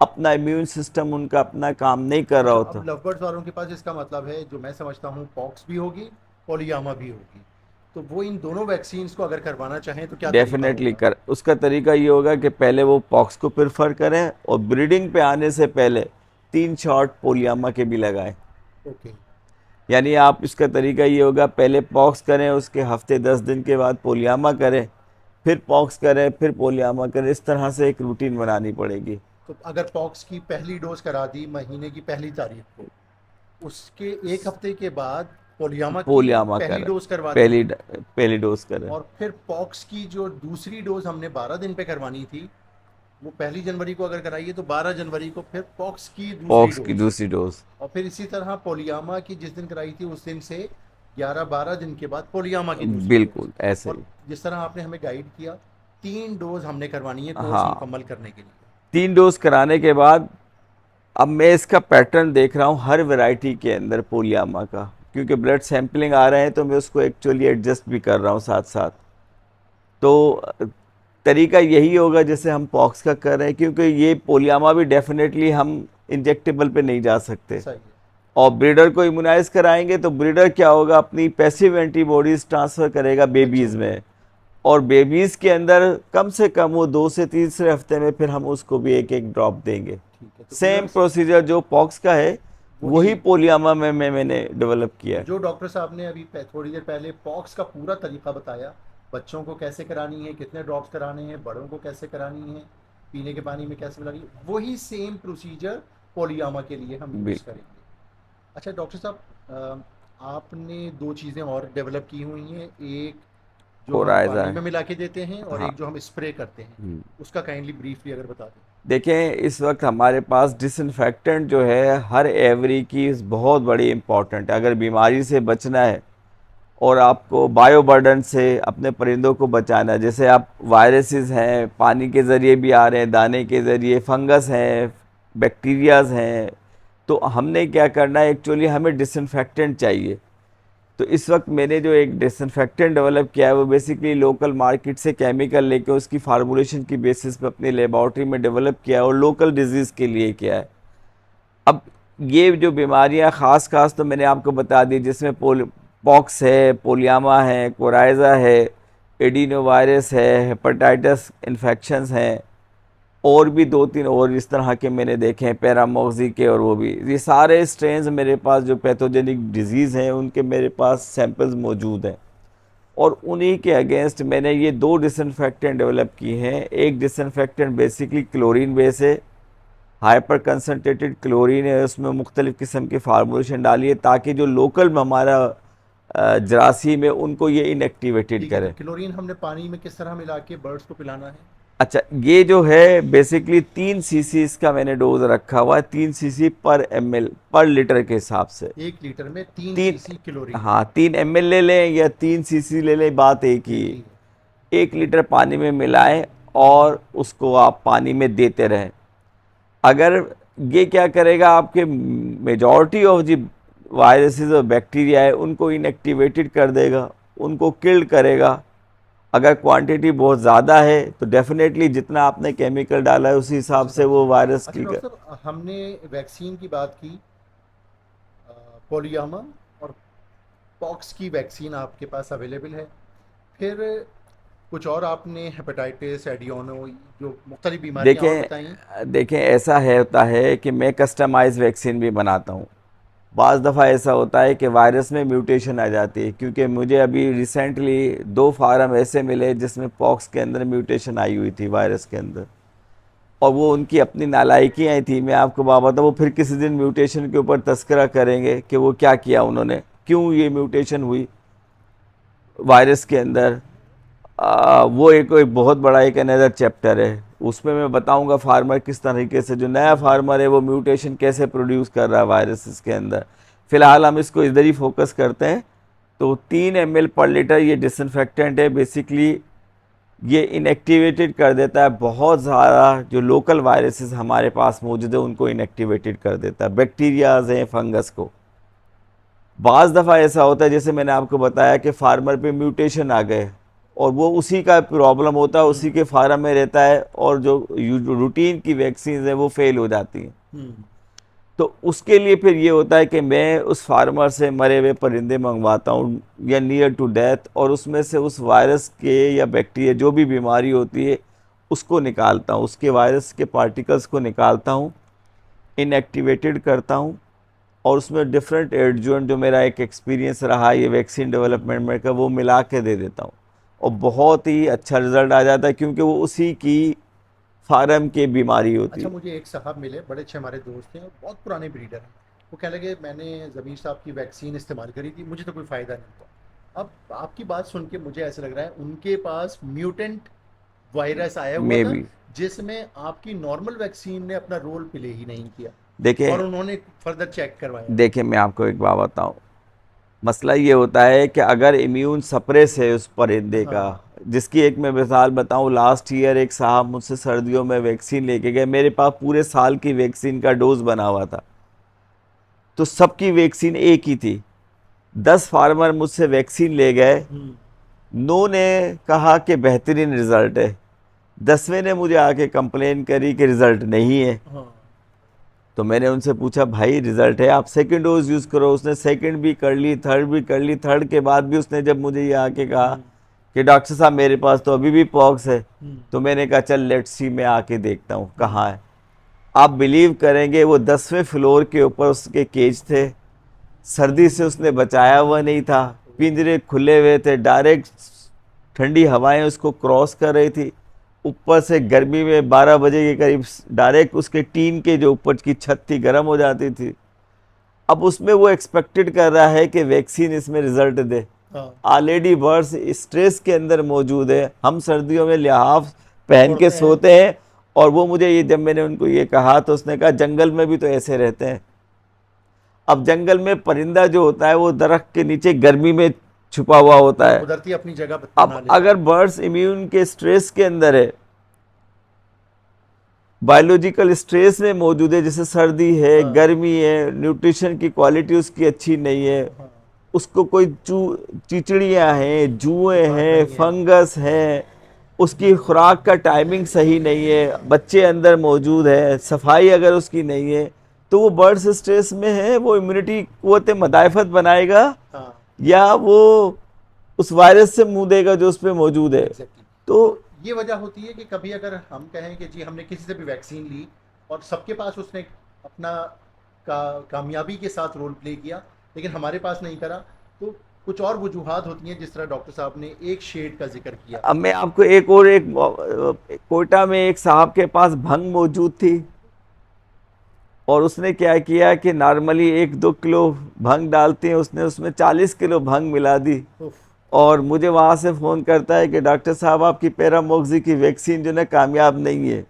अपना इम्यून सिस्टम उनका अपना काम नहीं कर रहा अच्छा, होता। अब लवबर्ड्स वालों के पास इसका मतलब है, जो मैं समझता हूँ, पॉक्स भी होगी, पोलियामा भी होगी, तो वो इन दोनों वैक्सीन्स को अगर करवाना चाहें तो क्या तरीका डेफिनेटली होगा? कर, उसका तरीका ये होगा कि पहले वो पॉक्स को प्रेफर करें और ब्रीडिंग पे आने से पहले 3 शॉट पोलियामा के भी लगाएं। ओके। यानी आप, इसका तरीका ये होगा, पहले पॉक्स करें, उसके हफ्ते 10 दिन के बाद पोलियामा करें, फिर पॉक्स करें, फिर पोलियामा करें। इस तरह से एक रूटीन बनानी पड़ेगी। तो अगर पॉक्स की पहली डोज करा दी महीने की पहली तारीख को, उसके एक हफ्ते के बाद पोलियामा की पोलियामा पहली करें, डोज करवा दी, पहली डोज करें। और फिर पॉक्स की जो दूसरी डोज हमने 12 दिन पे करवानी थी, वो 1 जनवरी को अगर कराइए तो 12 जनवरी को फिर पॉक्स की दूसरी पॉक्स की डोज, दूसरी डोज। और फिर इसी तरह पोलियामा की जिस दिन कराई थी उस दिन से 11-12 दिन के बाद पोलियामा की दूसरी डोज। बिल्कुल ऐसे ही। और जिस तरह आपने हमें गाइड किया, 3 डोज हमने करवानी है कोर्स हाँ, मुकम्मल करने के लिए। 3 डोज कराने के बाद अब मैं इसका पैटर्न देख रहा हूँ हर वैरायटी के अंदर पोलियामा का, क्योंकि ब्लड सैंपलिंग आ रहे हैं तो मैं उसको एक्चुअली एडजस्ट भी कर रहा हूँ साथ साथ। तो तरीका यही होगा जैसे हम पॉक्स का कर रहे हैं, क्योंकि ये पोलियामा भी डेफिनेटली हम इंजेक्टेबल पे नहीं जा सकते। सही है। और ब्रीडर को इम्यूनाइज कराएंगे तो ब्रीडर क्या होगा, अपनी पैसिव एंटीबॉडीज ट्रांसफ़र करेगा बच्चों बेबीज़ में। में, और बेबीज़ के अंदर कम से कम वो 2 से 3 हफ्ते में फिर हम उसको भी एक एक ड्रॉप देंगे। ठीक है, तो सेम व्यूअर्स, प्रोसीजर जो पॉक्स का है वही वही पोलियामा में मैंने डेवलप किया है। जो डॉक्टर साहब ने अभी थोड़ी देर पहले पॉक्स का पूरा तरीका बताया, बच्चों को कैसे करानी है, कितने ड्रॉप्स कराने हैं, बड़ों को कैसे करानी है, पीने के पानी में कैसे मिलानी है, वही सेम प्रोसीजर पोलियामा के लिए हम यूज़ बिल्कुल। करेंगे। अच्छा डॉक्टर साहब, आपने 2 चीज़ें और डेवलप की हुई हैं, एक जो हम कोराइजा पानी है। में मिला के देते हैं और हाँ। एक जो हम स्प्रे करते हैं, उसका काइंडली ब्रीफली अगर बता दें। देखें, इस वक्त हमारे पास डिसइंफेक्टेंट जो है हर एवरी की बहुत बड़ी इम्पॉर्टेंट है। अगर बीमारी से बचना है और आपको बायो बर्डन से अपने परिंदों को बचाना है, जैसे आप वायरसेस हैं, पानी के ज़रिए भी आ रहे हैं, दाने के ज़रिए, फंगस हैं, बैक्टीरियाज हैं, तो हमने क्या करना है, एक्चुअली हमें डिसइंफेक्टेंट चाहिए। तो इस वक्त मैंने जो एक डिसइंफेक्टेंट डेवलप किया है वो बेसिकली लोकल मार्केट से केमिकल लेके उसकी फार्मूलेशन की बेसिस पे अपनी लेबॉर्ट्री में डेवलप किया है और लोकल डिजीज़ के लिए किया है। अब ये जो बीमारियां ख़ास ख़ास तो मैंने आपको बता दी, जिसमें पॉक्स है, पोलियामा है, कोराइजा है, एडिनोवायरस है, हेपेटाइटिस इन्फेक्शंस हैं, और भी दो तीन और इस तरह के मैंने देखे हैं, पैरामोक्सी के, और वो भी, ये सारे स्ट्रेन्स मेरे पास जो पैथोजेनिक डिजीज़ हैं उनके मेरे पास सैंपल्स मौजूद हैं। और उन्हीं के अगेंस्ट मैंने ये दो डिसइंफेक्टेंट डेवलप की हैं। एक डिसइंफेक्टेंट बेसिकली क्लोरीन बेस है, हाइपर कंसनट्रेटेड क्लोरीन है, उसमें मुख्तलिफ़ किस्म की फार्मूलेशन डाली है ताकि जो लोकल में हमारा जरासीम है उनको ये इनएक्टिवेटेड ठीक है, करे। तो क्लोरीन हमने पानी में किस तरह मिला के बर्ड्स को पिलाना है? अच्छा, ये जो है बेसिकली 3 सीसी इसका मैंने डोज रखा हुआ है, 3 सीसी पर ml पर लीटर के हिसाब से। 1 लीटर में 3 तीन, सीसी क्लोरीन? हाँ, 3 ml ले लें या 3 सीसी ले लें, बात एक ही एक है। ही है। 1 लीटर पानी में मिलाएं और उसको आप पानी में देते रहें। अगर ये क्या करेगा, आपके मेजॉरिटी ऑफ जी वायरसेस और बैक्टीरिया है उनको इनएक्टिवेटेड कर देगा, उनको किल्ड करेगा। अगर क्वांटिटी बहुत ज़्यादा है तो डेफिनेटली जितना आपने केमिकल डाला है उसी हिसाब उस से हिसाब से। वो वायरस अच्छा की डॉक्टर साहब, हमने वैक्सीन की बात की, पोलियामा और पॉक्स की वैक्सीन आपके पास अवेलेबल है। फिर कुछ और आपने हेपेटाइटिस, एडिनो, जो मुख्तलिफ बीमारियां और बताई? देखें ऐसा है, होता है कि मैं कस्टमाइज वैक्सीन भी बनाता हूँ। बाज़ दफ़ा ऐसा होता है कि वायरस में म्यूटेशन आ जाती है, क्योंकि मुझे अभी रिसेंटली 2 फार्म ऐसे मिले जिसमें पॉक्स के अंदर म्यूटेशन आई हुई थी वायरस के अंदर, और वो उनकी अपनी नालायकियाँ थी। मैं आपको बात बताऊँ, वो फिर किसी दिन म्यूटेशन के ऊपर तस्करा करेंगे कि वो क्या किया उन्होंने, क्यों ये म्यूटेशन हुई वायरस के अंदर। वो एक बहुत बड़ा एक अनदर चैप्टर है, उसमें मैं बताऊंगा फार्मर किस तरीके से, जो नया फार्मर है वो म्यूटेशन कैसे प्रोड्यूस कर रहा है वायरस के अंदर। फ़िलहाल हम इसको इधर ही फोकस करते हैं। तो 3 ml पर लीटर ये डिसइंफेक्टेंट है, बेसिकली ये इनएक्टिवेटेड कर देता है बहुत ज़्यादा जो लोकल वायरसेस हमारे पास मौजूद है उनको इनएक्टिवेटेड कर देता है, बैक्टीरियाज हैं, फंगस को। बाज़ दफ़ा ऐसा होता है, जैसे मैंने आपको बताया कि फार्मर पे म्यूटेशन आ गए और वो उसी का प्रॉब्लम होता है, उसी के फार्म में रहता है, और जो रूटीन की वैक्सीन है वो फेल हो जाती हैं। हम्म। तो उसके लिए फिर ये होता है कि मैं उस फार्मर से मरे हुए परिंदे मंगवाता हूँ या नियर टू डेथ, और उसमें से उस वायरस के या बैक्टीरिया जो भी बीमारी होती है उसको निकालता हूँ, उसके वायरस के पार्टिकल्स को निकालता हूँ, इनएक्टिवेटेड करता हूँ, और उसमें डिफरेंट एडजुवेंट जो मेरा एक एक्सपीरियंस रहा है ये वैक्सीन डेवलपमेंट में का, वो मिला के दे देता हूँ, और बहुत ही अच्छा रिज़ल्ट आ जाता है, क्योंकि वो उसी की फार्म की बीमारी होती अच्छा, है। मुझे एक साहब मिले, बड़े अच्छे हमारे दोस्त हैं और बहुत पुराने ब्रीडर हैं। वो कह लगे मैंने ज़मीर साहब की वैक्सीन इस्तेमाल करी थी, मुझे तो कोई फ़ायदा नहीं हुआ। अब आपकी बात सुन के मुझे ऐसा लग रहा है उनके पास म्यूटेंट वायरस आया हुआ मे था, भी जिसमें आपकी नॉर्मल वैक्सीन ने अपना रोल प्ले ही नहीं किया देखें और उन्होंने फर्दर चेक करवाया। देखें मैं आपको एक बात बताऊं, मसला ये होता है कि अगर इम्यून सप्रेस है उस परिंदे का, हाँ। जिसकी एक मैं मिसाल बताऊं, लास्ट ईयर एक साहब मुझसे सर्दियों में वैक्सीन लेके गए, मेरे पास पूरे साल की वैक्सीन का डोज बना हुआ था, तो सबकी वैक्सीन एक ही थी। 10 फार्मर मुझसे वैक्सीन ले गए, हम्म। 9 ने कहा कि बेहतरीन रिज़ल्ट है, 10वें ने मुझे आके कंप्लेन करी कि रिज़ल्ट नहीं है। हाँ। तो मैंने उनसे पूछा, भाई रिज़ल्ट है, आप सेकंड डोज यूज़ करो। उसने सेकंड भी कर ली, थर्ड भी कर ली, थर्ड के बाद भी उसने जब मुझे ये आके कहा हम्म। कि डॉक्टर साहब मेरे पास तो अभी भी पॉक्स है, हम्म। तो मैंने कहा चल लेट्स सी, मैं आके देखता हूँ हम्म। कहाँ है। आप बिलीव करेंगे, वो 10वें फ्लोर के ऊपर उसके केज थे, सर्दी से उसने बचाया हुआ नहीं था, पिंजरे खुले हुए थे, डायरेक्ट ठंडी हवाएं उसको क्रॉस कर रही थी, ऊपर से गर्मी में 12 बजे के करीब डायरेक्ट उसके टीन के जो ऊपर की छत थी गर्म हो जाती थी। अब उसमें वो एक्सपेक्टेड कर रहा है कि वैक्सीन इसमें रिजल्ट दे, हाँ। ऑलरेडी बर्ड्स स्ट्रेस के अंदर मौजूद है। हम सर्दियों में लिहाफ पहन के उड़ते हैं। सोते हैं और वो मुझे ये, जब मैंने उनको ये कहा तो उसने कहा जंगल में भी तो ऐसे रहते हैं। अब जंगल में परिंदा जो होता है वो दरख्त के नीचे गर्मी में छुपा हुआ होता है। कुदरती अपनी जगह बना अब लेता अगर है। बर्ड्स इम्यून के स्ट्रेस के अंदर है, बायोलॉजिकल स्ट्रेस में मौजूद है, जैसे सर्दी है, हाँ गर्मी है, न्यूट्रिशन की क्वालिटी उसकी अच्छी नहीं है, हाँ। उसको कोई चिचड़ियाँ हैं, जुएँ बुखार हैं, नहीं है। फंगस है, उसकी खुराक का टाइमिंग सही नहीं है, बच्चे अंदर मौजूद है, सफाई अगर उसकी नहीं है, तो वो बर्ड्स स्ट्रेस में है, वो इम्यूनिटी कुव्वत मदाइफत बनाएगा हाँ या वो उस वायरस से मुंह देगा जो उस पर मौजूद है। एग्जैक्टली। तो तो ये वजह होती है कि कभी अगर हम कहें कि जी हमने किसी से भी वैक्सीन ली और सबके पास उसने अपना कामयाबी के साथ रोल प्ले किया, लेकिन हमारे पास नहीं करा, तो कुछ और वजूहात होती हैं, जिस तरह डॉक्टर साहब ने एक शेड का जिक्र किया। अब मैं आपको एक कोयटा में एक साहब के पास भंग मौजूद थी, और उसने क्या किया कि नॉर्मली 1-2 किलो भंग डालते हैं, उसने उसमें 40 किलो भंग मिला दी। उफ, और मुझे वहाँ से फ़ोन करता है कि डॉक्टर साहब आपकी पैरामोक्सी की वैक्सीन जो है कामयाब नहीं है,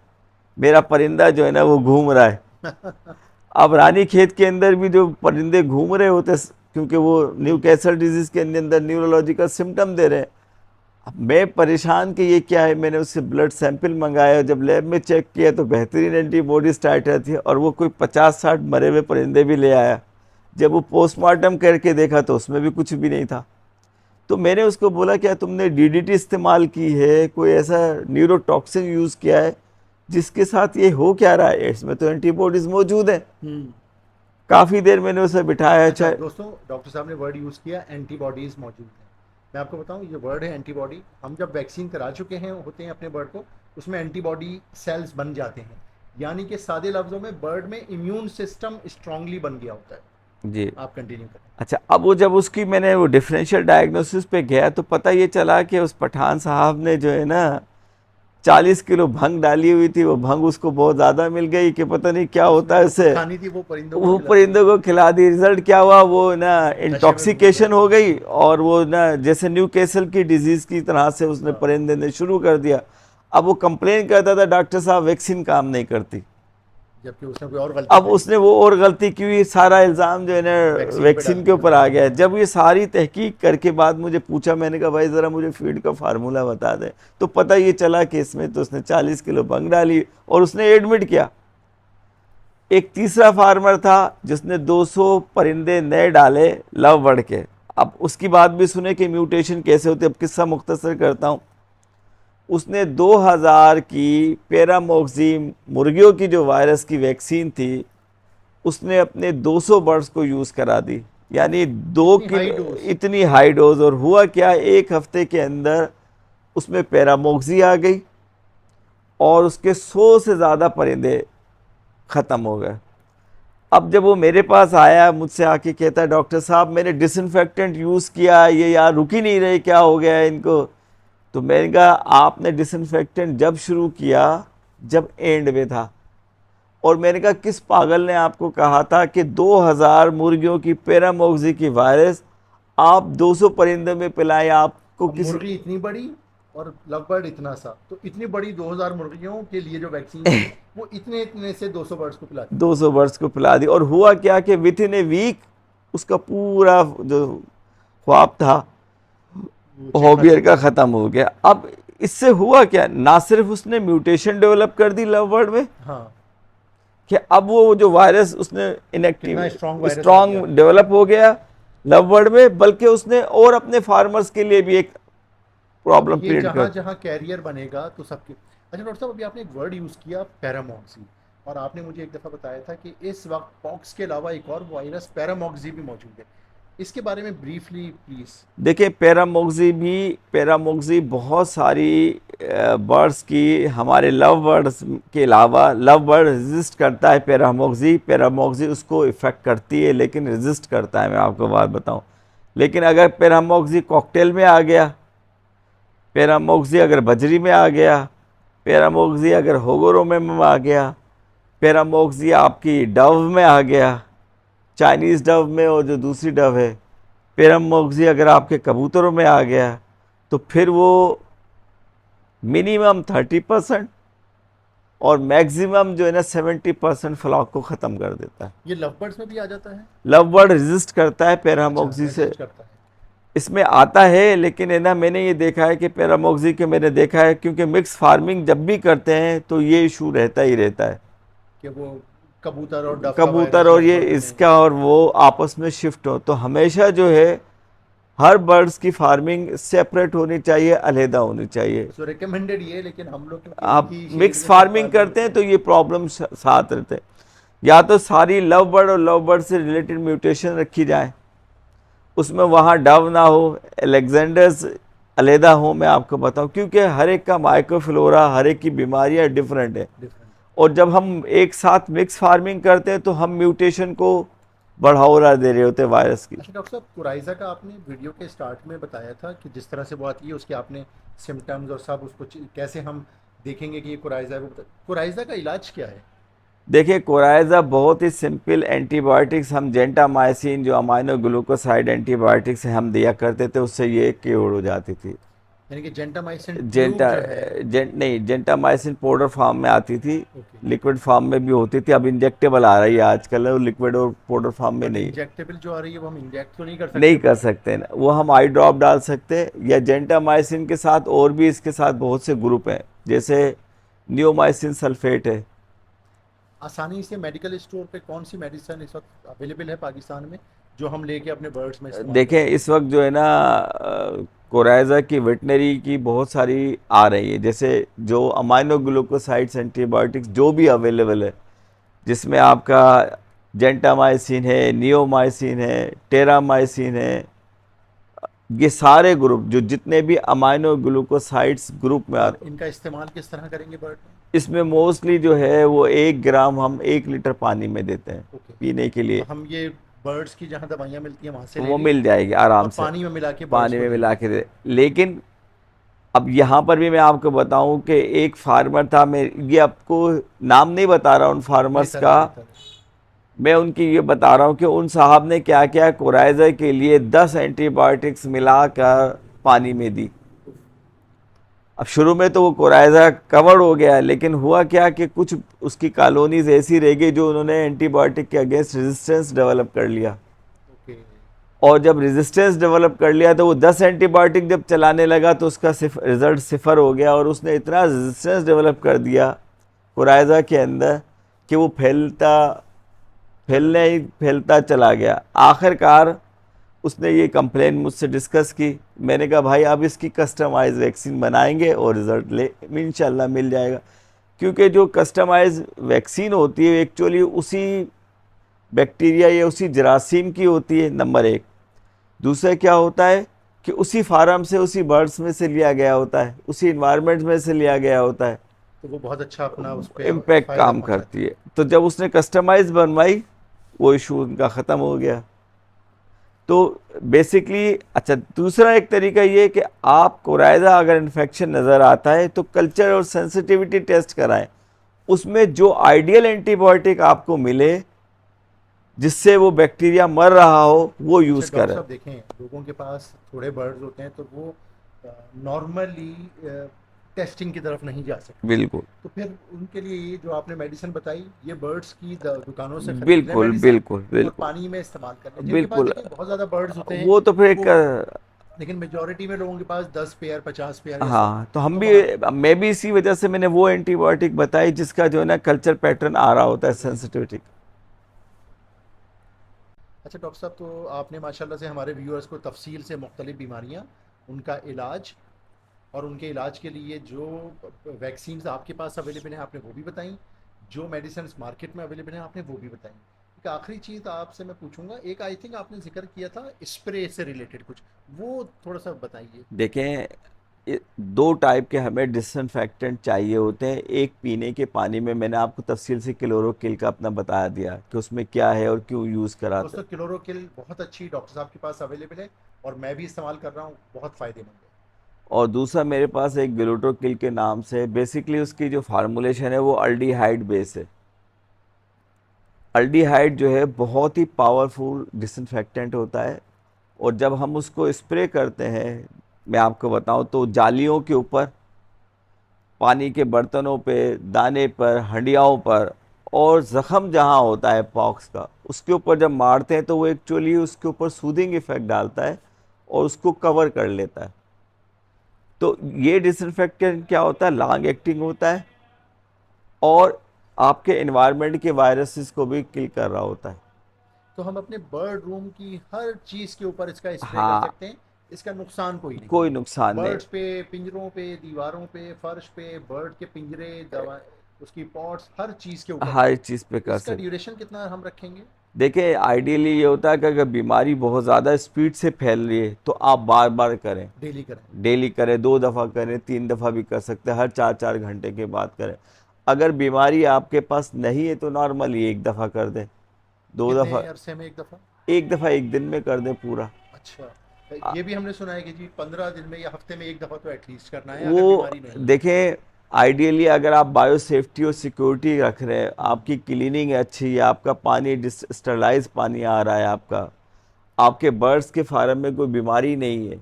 मेरा परिंदा जो है ना वो घूम रहा है। अब रानी खेत के अंदर भी जो परिंदे घूम रहे होते, क्योंकि वो न्यू कैसल डिजीज़ के अंदर न्यूरोलॉजिकल सिम्टम दे रहे हैं। अब मैं परेशान कि ये क्या है, मैंने उससे ब्लड सैंपल मंगाया, जब लैब में चेक किया तो बेहतरीन एंटीबॉडी स्टार्टर थी, और वो कोई 50-60 मरे हुए परिंदे भी ले आया। जब वो पोस्टमार्टम करके देखा तो उसमें भी कुछ भी नहीं था। तो मैंने उसको बोला क्या तुमने डीडीटी इस्तेमाल की है, कोई ऐसा न्यूरोटॉक्सिन यूज़ किया है जिसके साथ ये हो क्या रहा है, इसमें तो एंटीबॉडीज़ मौजूद है। हम्म। काफ़ी देर मैंने उसे बिठाया। अच्छा अच्छा, दोस्तों, डॉक्टर साहब ने वर्ड यूज़ किया एंटीबॉडीज़ मौजूद हैं। मैं आपको बताऊं, ये वर्ड है एंटीबॉडी, हम जब वैक्सीन करा चुके हैं होते हैं अपने बर्ड को, उसमें एंटीबॉडी सेल्स बन जाते हैं, यानी कि सादे लफ्ज़ों में बर्ड में इम्यून सिस्टम स्ट्रांगली बन गया होता है। जी। आप कंटिन्यू करें। अच्छा, अब वो जब उसकी मैंने वो डिफरेंशियल डायग्नोसिस पे गया तो पता ये चला कि उस पठान साहब ने जो है ना 40 किलो भंग डाली हुई थी, वो भंग उसको बहुत ज़्यादा मिल गई कि पता नहीं क्या होता है उसने इससे, खानी थी वो परिंदों को वो खिला दी। परिंदों को खिला दी। रिजल्ट क्या हुआ, वो ना नशे में डूब इंटॉक्सिकेशन गया। हो गई, और वो ना जैसे न्यू कैसल की डिजीज़ की तरह से उसने हाँ, परिंदे ने शुरू कर दिया। अब वो कंप्लेन करता था डॉक्टर साहब वैक्सीन काम नहीं करती। जबकि उसने कोई और गलती अब करी उसने थी। वो और गलती की हुई, सारा इल्ज़ाम जो है ना वैक्सीन पे वैक्सीन डाल के दिया। ऊपर आ गया है। जब ये सारी तहकीक करके बाद मुझे पूछा, मैंने कहा भाई ज़रा मुझे फीड का फार्मूला बता दें, तो पता ये चला कि इसमें तो उसने 40 किलो भंग डाली और उसने एडमिट किया। एक तीसरा फार्मर था जिसने 200 परिंदे नए डाले लव बर्ड के। अब उसकी बात भी सुने कि म्यूटेशन कैसे होते, अब किस्सा मुख्तसर करता हूँ। उसने 2000 की पैरामोक्सी मुर्गियों की जो वायरस की वैक्सीन थी, उसने अपने 200 बर्ड्स को यूज़ करा दी, यानी दो इतनी हाई किलो, डोज। इतनी हाई डोज। और हुआ क्या, एक हफ्ते के अंदर उसमें पैरामोक्सी आ गई और उसके 100 से ज़्यादा परिंदे ख़त्म हो गए। अब जब वो मेरे पास आया, मुझसे आके कहता है डॉक्टर साहब मैंने डिसइंफेक्टेंट यूज़ किया, ये यार रुक ही नहीं रहे, क्या हो गया है इनको। तो मैंने कहा आपने डिसइंफेक्टेंट जब शुरू किया जब एंड में था, और मैंने कहा किस पागल ने आपको कहा था कि 2000 मुर्गियों की पैरामोक्सी की वायरस आप 200 परिंदों में पिलाएं, आपको अब किसी मुर्गी इतनी बड़ी और लव बर्ड इतना सा, तो इतनी बड़ी 2000 मुर्गियों के लिए जो वैक्सीन थी, वो इतने इतने से 200 बर्ड्स को पिला दी। 200 बर्ड्स को पिला दी। और हुआ क्या कि विथ इन ए वीक उसका पूरा जो ख्वाब था वो चीखा हॉबियर का चौधा। ख़त्म हो गया। अब इससे हुआ क्या, ना सिर्फ उसने म्यूटेशन डेवलप कर दी लव बर्ड में, हाँ, कि अब वो जो वायरस उसने कितना इनएक्टिव स्ट्रॉन्ग वायरस आ गया। स्ट्रॉन्ग डेवलप हो गया लव बर्ड में, बल्कि उसने और अपने फार्मर्स के लिए भी एक तो प्रॉब्लम ये क्रिएट जहाँ कर। जहाँ कैरियर बनेगा तो सबके। अच्छा डॉक्टर साहब, अभी आपने एक वर्ड यूज़ किया पैरामॉक्सी, और आपने मुझे एक दफ़ा बताया था कि इस वक्त पॉक्स के अलावा एक और वायरस पैरामॉक्सी भी मौजूद है। इसके बारे में ब्रीफली प्लीज़। देखिए पैरामोक्सी बहुत सारी बर्ड्स की, हमारे लव बर्ड्स के अलावा, लव बर्ड रेजिस्ट करता है पैरामोक्सी उसको इफ़ेक्ट करती है लेकिन रेजिस्ट करता है। मैं आपको बात बताऊं, लेकिन अगर पैरामोक्सी कॉकटेल में आ गया, पैरामोक्सी अगर बजरी में आ गया, पैरामोक्सी अगर होगोरो में आ गया, पैरामोक्सी आपकी डव में आ गया, चाइनीज़ डव में, और जो दूसरी डव है, पैरामोक्सी अगर आपके कबूतरों में आ गया, तो फिर वो मिनिमम 30% और मैक्सिमम जो है ना 70% फ्लॉक को ख़त्म कर देता है। ये लव बर्ड्स में भी आ जाता है? लव बर्ड रेजिस्ट करता है अच्छा, पैरामॉक्सी से, रेजिस्ट करता है। इसमें आता है, लेकिन है ना मैंने ये देखा है कि पैरामॉक्सी के मैंने देखा है, क्योंकि मिक्स फार्मिंग जब भी करते हैं तो ये इशू रहता ही रहता है। कि वो कबूतर और डव का कबूतर वायरस और ये लव में। इसका और वो आपस में शिफ्ट हो, तो हमेशा जो है हर बर्ड्स की फार्मिंग सेपरेट होनी चाहिए, अलहदा होनी चाहिए। सो रिकमेंडेड ये, लेकिन हम लोग क्योंकि एक आप ही शेड मिक्स में सब फार्मिंग पाले करते होते हैं तो हैं। ये प्रॉब्लम साथ रहते हैं। या तो सारी लव बर्ड और लव बर्ड से रिलेटेड म्यूटेशन रखी जाए, उसमें वहाँ डव ना हो, अलेक्जेंडर्स अलहदा हो, मैं आपको बताऊं, क्योंकि हर एक का माइक्रोफ्लोरा, हर एक की बीमारियां डिफरेंट है। डिफरेंट। और जब हम एक साथ मिक्स फार्मिंग करते हैं तो हम म्यूटेशन को बढ़ावा दे रहे होते हैं वायरस की। अच्छा डॉक्टर साहब, कोराइजा का आपने वीडियो के स्टार्ट में बताया था कि जिस तरह से वो आती है उसके आपने सिम्टम्स और सब उसको कैसे हम देखेंगे कि ये कोराइजा है, वो कोराइजा का इलाज क्या है? देखिए, कोराइजा बहुत ही सिंपल एंटीबायोटिक्स, हम जेंटामाइसिन जो अमाइनो ग्लूकोसाइड एंटीबायोटिक्स हम दिया करते थे, उससे ये क्योर हो जाती थी। यानी कि जेंटामाइसिन ट्यूब जेंटा जो है। नहीं, जेंटामाइसिन पाउडर फॉर्म में आती थी, ओके। लिक्विड फॉर्म में भी होती थी, अब इंजेक्टेबल आ रही है आजकल, और लिक्विड और पाउडर फॉर्म में बट नहीं। इंजेक्टेबल जो आ रही है वो हम इंजेक्ट तो नहीं कर नहीं सकते कर बॉडी में? सकते ना, वो हम आई ड्रॉप डाल सकते हैं, या जेंटामाइसिन के साथ और भी इसके साथ बहुत से ग्रुप हैं, जैसे नियोमाइसिन सल्फेट है। आसानी से मेडिकल स्टोर पे कौन सी मेडिसिन इस वक्त अवेलेबल है पाकिस्तान में जो हम लेके अपने बर्ड्स में इस्तेमाल कर देखें, सकते इस वक्त जो है ना कोराइजा की वेटनरी की बहुत सारी आ रही है, जैसे जो अमाइनो ग्लूकोसाइड्स एंटीबायोटिक्स जो भी अवेलेबल है, जिसमें आपका जेंटामाइसिन है, नियोमाइसिन है, टेरामाइसिन है, ये सारे ग्रुप जो जितने भी अमाइनो ग्लूकोसाइड्स ग्रुप में हैं? और आते हैं, इनका इस्तेमाल किस तरह करेंगे बर्ड में? इसमें मोस्टली जो है वो 1 ग्राम हम 1 लीटर पानी में देते हैं ओके। पीने के तो लिए। हम ये बर्ड्स की जहाँ दवाइयाँ मिलती हैं वहाँ से ले वो लें मिल जाएगी आराम और से, पानी में मिला के बर्ड्स पानी को में दें? मिला के दे। लेकिन अब यहाँ पर भी मैं आपको बताऊं कि एक फार्मर था, मैं ये आपको नाम नहीं बता रहा उन फार्मर्स बेहतर है, का, बेहतर है। मैं उनकी ये बता रहा हूँ कि उन साहब ने क्या किया, कोराइजा के लिए 10 एंटीबायोटिक्स मिलाकर पानी में दी। अब शुरू में तो वो कोराइजा कवर हो गया, लेकिन हुआ क्या कि कुछ उसकी कॉलोनीज ऐसी रह गई जो उन्होंने एंटीबायोटिक के अगेंस्ट रेजिस्टेंस डेवलप कर लिया। ओके। और जब रेजिस्टेंस डेवलप कर लिया तो वो 10 एंटीबायोटिक जब चलाने लगा तो उसका रिजल्ट सिफर हो गया, और उसने इतना रेजिस्टेंस डेवलप कर दिया कोराइजा के अंदर कि वो फैलने ही फैलता चला गया। आखिरकार उसने ये कंप्लेन मुझसे डिस्कस की, मैंने कहा भाई अब इसकी कस्टमाइज वैक्सीन बनाएंगे और रिज़ल्ट ले इंशाल्लाह मिल जाएगा, क्योंकि जो कस्टमाइज वैक्सीन होती है एक्चुअली उसी बैक्टीरिया या उसी जरासीम की होती है, नंबर एक। दूसरा क्या होता है कि उसी फार्म से, उसी बर्ड्स में से लिया गया होता है, उसी इन्वायरमेंट में से लिया गया होता है, तो वो बहुत अच्छा अपना उस पर इम्पैक्ट फ़ायदा काम पहुंचाती करती है। तो जब उसने कस्टमाइज बनवाई, वो इशू उनका ख़त्म हो गया। तो बेसिकली अच्छा, दूसरा एक तरीका ये कि आप कोराइजा अगर इन्फेक्शन नज़र आता है तो कल्चर और सेंसिटिविटी टेस्ट कराएं, उसमें जो आइडियल एंटीबायोटिक आपको मिले जिससे वो बैक्टीरिया मर रहा हो वो अच्छा यूज़ डॉक्टर करें। साहब, देखें लोगों के पास थोड़े बर्ड्स होते हैं तो वो नॉर्मली टेस्टिंग की तरफ नहीं जा सकते, बिल्कुल तो फिर उनके लिए ये जो आपने मेडिसिन बताई ये बर्ड्स की दुकानों से खरीद लें बिल्कुल मेडिसिन बिल्कुल और बिल्कुल पानी में इस्तेमाल कर लें। जिनके पास बिल्कुल। देखिए बहुत ज़्यादा बर्ड्स होते हैं वो तो फिर वो, एक लेकिन मेजोरिटी में लोगों के पास 10 पेयर 50 पेयर या 100, हाँ, तो हम तो भी, वहाँ। मैं भी इसी वजह से मैंने वो एंटीबायोटिक बताई जिसका जो है ना कल्चर पैटर्न आ रहा होता है सेंसिटिविटी। अच्छा डॉक्टर साहब, तो आपने माशाल्लाह से हमारे व्यूअर्स को तफसील से मुख्तलिफ बीमारियाँ, उनका इलाज और उनके इलाज के लिए जो वैक्सीन आपके पास अवेलेबल हैं आपने वो भी बताई, जो मेडिसिन मार्केट में अवेलेबल हैं आपने वो भी बताई। एक आखिरी चीज़ आपसे मैं पूछूंगा, एक आई थिंक आपने जिक्र किया था स्प्रे से रिलेटेड कुछ, वो थोड़ा सा बताइए। देखें, दो टाइप के हमें डिसइंफेक्टेंट चाहिए होते हैं। एक पीने के पानी में मैंने आपको तफसील से क्लोरोकिल का अपना बता दिया कि उसमें क्या है और क्यों यूज़ कराते दोस्तों हैं। क्लोरोकिल बहुत अच्छी डॉक्टर साहब के पास अवेलेबल है और मैं भी इस्तेमाल कर रहा हूँ, बहुत फ़ायदेमंद है। और दूसरा मेरे पास एक ग्लूटोकिल के नाम से, बेसिकली उसकी जो फार्मूलेशन है वो अल्डिहाइड बेस है। अल्डिहाइड जो है बहुत ही पावरफुल डिसइंफेक्टेंट होता है, और जब हम उसको स्प्रे करते हैं, मैं आपको बताऊं तो जालियों के ऊपर पानी के बर्तनों पे, दाने पर, हंडियाओं पर, और ज़ख़म जहाँ होता है पॉक्स का, उसके ऊपर जब मारते हैं तो वो एक्चुअली उसके ऊपर सूदिंग इफ़ेक्ट डालता है और उसको कवर कर लेता है। तो ये डिसइंफेक्टेंट क्या होता है, लॉन्ग एक्टिंग होता है और आपके एनवायरनमेंट के वायरसेस को भी किल कर रहा होता है। तो हम अपने बर्ड रूम की हर चीज़ के ऊपर इसका स्प्रे कर हाँ, सकते हैं, इसका नुकसान कोई नहीं कोई है। नुकसान नहीं। बर्ड्स पे, पिंजरों पे, दीवारों पे, फर्श पे, बर्ड के पिंजरे, दवा, उसकी पॉट्स, हर चीज़ के ऊपर। हर चीज़ पे कर इसका सकते। ड्यूरेशन कितना हम रखेंगे? देखिए, आइडियली ये होता है कि अगर बीमारी बहुत ज़्यादा स्पीड से फैल रही है तो आप बार बार करें, डेली करें। डेली करें, 2 दफ़ा करें, 3 दफ़ा भी कर सकते हैं, हर 4-4 घंटे के बाद करें। अगर बीमारी आपके पास नहीं है तो नॉर्मली 1 दफ़ा कर दें, दो कितने दफ़ा अरसे में एक दफ़ा? 1 दफ़ा 1 दिन में कर दें पूरा। अच्छा, तो ये भी हमने सुना है कि जी 15 दिन में या हफ्ते में एक दफ़ा तो एटलीस्ट करना है अगर वो बीमारी नहीं है। देखें, आइडियली अगर आप बायो सेफ्टी और सिक्योरिटी रख रहे हैं, आपकी क्लीनिंग है अच्छी है, आपका पानी स्टरलाइज पानी आ रहा है, आपके बर्ड्स के फार्म में कोई बीमारी नहीं है,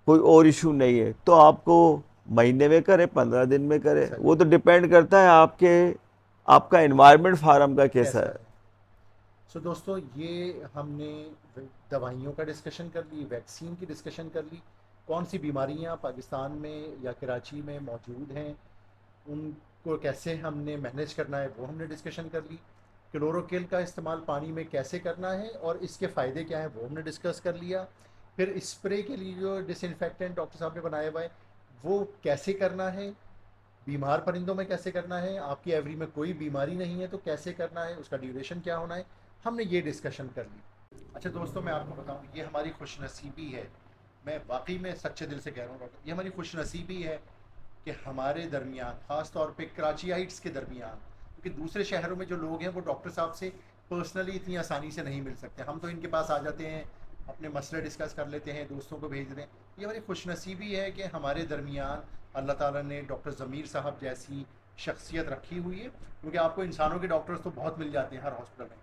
कोई और इशू नहीं है, तो आपको महीने में करें, 15 दिन में करें, सही वो है। तो डिपेंड करता है आपका एनवायरनमेंट फार्म का कैसा कैसा है। है? सो दोस्तों, ये हमने दवाइयों का डिस्कशन कर ली, वैक्सीन की डिस्कशन कर ली, कौन सी बीमारियां पाकिस्तान में या कराची में मौजूद हैं, उनको कैसे हमने मैनेज करना है वो हमने डिस्कशन कर ली। क्लोरोकिल का इस्तेमाल पानी में कैसे करना है और इसके फ़ायदे क्या हैं वो हमने डिस्कस कर लिया। फिर स्प्रे के लिए जो डिसइंफेक्टेंट डॉक्टर साहब ने बनाया हुआ है वो कैसे करना है, बीमार परिंदों में कैसे करना है, आपकी एवरी में कोई बीमारी नहीं है तो कैसे करना है, उसका ड्यूरेशन क्या होना है, हमने ये डिस्कशन कर ली। अच्छा दोस्तों, मैं आपको बताऊं, ये हमारी खुशनसीबी है, मैं वाकई में सच्चे दिल से कह रहा हूँ डॉक्टर, ये हमारी खुशनसीबी है कि हमारे दरमियान, ख़ास तौर पे कराचियाइट्स के दरमियान, क्योंकि दूसरे शहरों में जो लोग हैं वो डॉक्टर साहब से पर्सनली इतनी आसानी से नहीं मिल सकते। हम तो इनके पास आ जाते हैं, अपने मसले डिस्कस कर लेते हैं, दोस्तों को भेज दें। ये हमारी खुशनसीबी है कि हमारे दरमियान अल्लाह ताला ने डॉक्टर ज़मीर साहब जैसी शख्सियत रखी हुई है, क्योंकि आपको इंसानों के डॉक्टर्स तो बहुत मिल जाते हैं हर हॉस्पिटल में,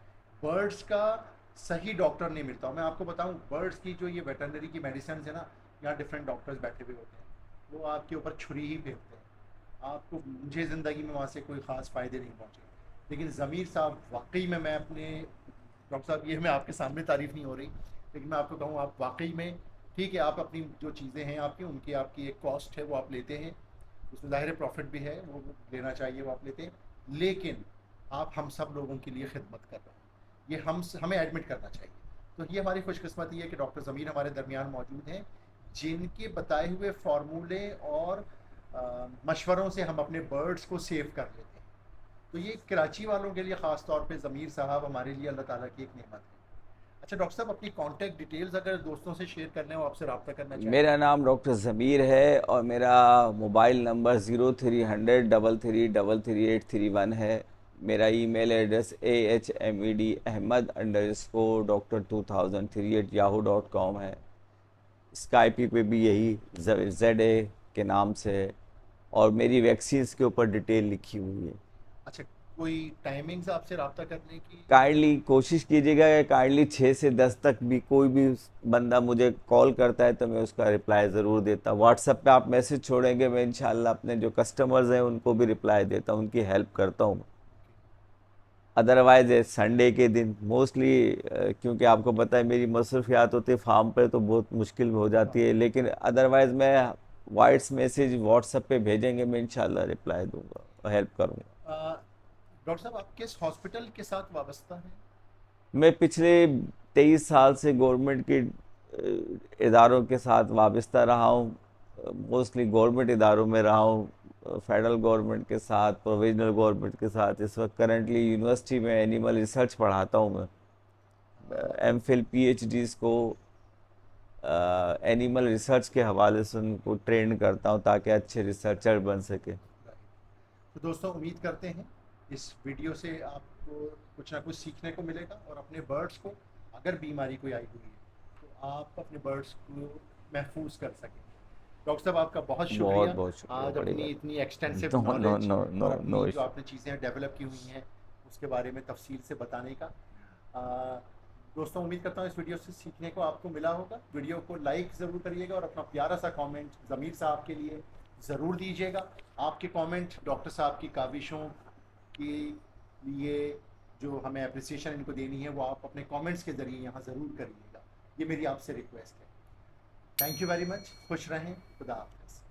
बर्ड्स का सही डॉक्टर नहीं मिलता। मैं आपको बताऊं, बर्ड्स की जो ये वेटरनरी की मेडिसिन है ना, यहाँ डिफरेंट डॉक्टर्स बैठे हुए होते हैं, वो आपके ऊपर छुरी ही फेंकते हैं। आपको, मुझे ज़िंदगी में वहाँ से कोई ख़ास फ़ायदे नहीं पहुँचे, लेकिन ज़मीर साहब वाकई में, मैं अपने डॉक्टर साहब, ये मैं आपके सामने तारीफ़ नहीं हो रही, लेकिन मैं आपको कहूँ आप वाकई में ठीक है, आप अपनी जो चीज़ें हैं आपकी, उनकी आपकी एक कॉस्ट है वो आप लेते हैं, उसमें ज़ाहिर प्रॉफिट भी है, वो लेना चाहिए, वो आप लेते हैं, लेकिन आप हम सब लोगों के लिए खिदमत कर रहे हैं, ये हमें एडमिट करना चाहिए। तो ये हमारी खुशकिस्मती है कि डॉक्टर ज़मीर हमारे दरमियान मौजूद हैं, जिनके बताए हुए फार्मूले और मशवरों से हम अपने बर्ड्स को सेव कर लेते हैं। तो ये कराची वालों के लिए ख़ास तौर पे ज़मीर साहब हमारे लिए अल्लाह ताला की एक नेमत है। अच्छा डॉक्टर साहब, अपनी कॉन्टैक्ट डिटेल्स अगर दोस्तों से शेयर करने हो, आपसे रब्ता करना चाहें। मेरा नाम डॉक्टर ज़मीर है और मेरा मोबाइल नंबर 030033333831 है। मेरा ईमेल एड्रेस ahmedahmad_doctor2003@yahoo.com है। स्काइपी पे भी यही ZA के नाम से है और मेरी वैक्सीन्स के ऊपर डिटेल लिखी हुई है। अच्छा, कोई टाइमिंग्स आपसे रब्ता करने की? काइंडली कोशिश कीजिएगा कि काइंडली 6 से 10 तक भी कोई भी बंदा मुझे कॉल करता है तो मैं उसका रिप्लाई ज़रूर देता हूँ। व्हाट्सएप पे आप मैसेज छोड़ेंगे, मैं इंशाल्लाह अपने जो कस्टमर्स हैं उनको भी रिप्लाई देता हूँ, उनकी हेल्प करता हूँ। अदरवाइज़ संडे के दिन मोस्टली, क्योंकि आपको पता है मेरी मसरूफियात होती है फार्म पे तो बहुत मुश्किल हो जाती है, लेकिन अदरवाइज़ मैं वॉइस मैसेज व्हाट्सएप पे भेजेंगे, मैं इंशाल्लाह रिप्लाई दूंगा और हेल्प करूँगा। डॉक्टर साहब, आप किस हॉस्पिटल के साथ वाबस्ता हैं? मैं पिछले 23 साल से गवर्नमेंट के इदारों के साथ वाबस्ता रहा हूँ। मोस्टली गवर्नमेंट इदारों में रहा हूँ, फेडरल गवर्नमेंट के साथ, प्रोविजनल गवर्नमेंट के साथ। इस वक्त करंटली यूनिवर्सिटी में एनिमल रिसर्च पढ़ाता हूँ मैं। एमफिल पीएचडीज़ को एनिमल रिसर्च के हवाले से उनको ट्रेन करता हूँ ताकि अच्छे रिसर्चर बन सके। तो दोस्तों, उम्मीद करते हैं इस वीडियो से आपको कुछ ना कुछ सीखने को मिलेगा, और अपने बर्ड्स को, अगर बीमारी कोई आई हुई है तो आप अपने बर्ड्स को महफूज कर सकें। डॉक्टर साहब, आपका बहुत बहुत शुक्रिया, बहुत शुक्रिया, आज बड़ी अपनी बात। इतनी extensive no no knowledge no no और नो अपनी जो इशू। आपने चीज़ें डेवलप की हुई हैं उसके बारे में तफसील से बताने का। दोस्तों, उम्मीद करता हूँ इस वीडियो से सीखने को आपको मिला होगा। वीडियो को लाइक ज़रूर करिएगा और अपना प्यारा सा कमेंट ज़मीर साहब के लिए ज़रूर दीजिएगा। आपके कमेंट डॉक्टर साहब की काविशों के लिए जो हमें अप्रिसिएशन इनको देनी है वो आप अपने कमेंट्स के ज़रिए यहाँ ज़रूर करिएगा। ये मेरी आपसे रिक्वेस्ट है। Thank you very much. खुश रहें। खुदा हाफ़िज़।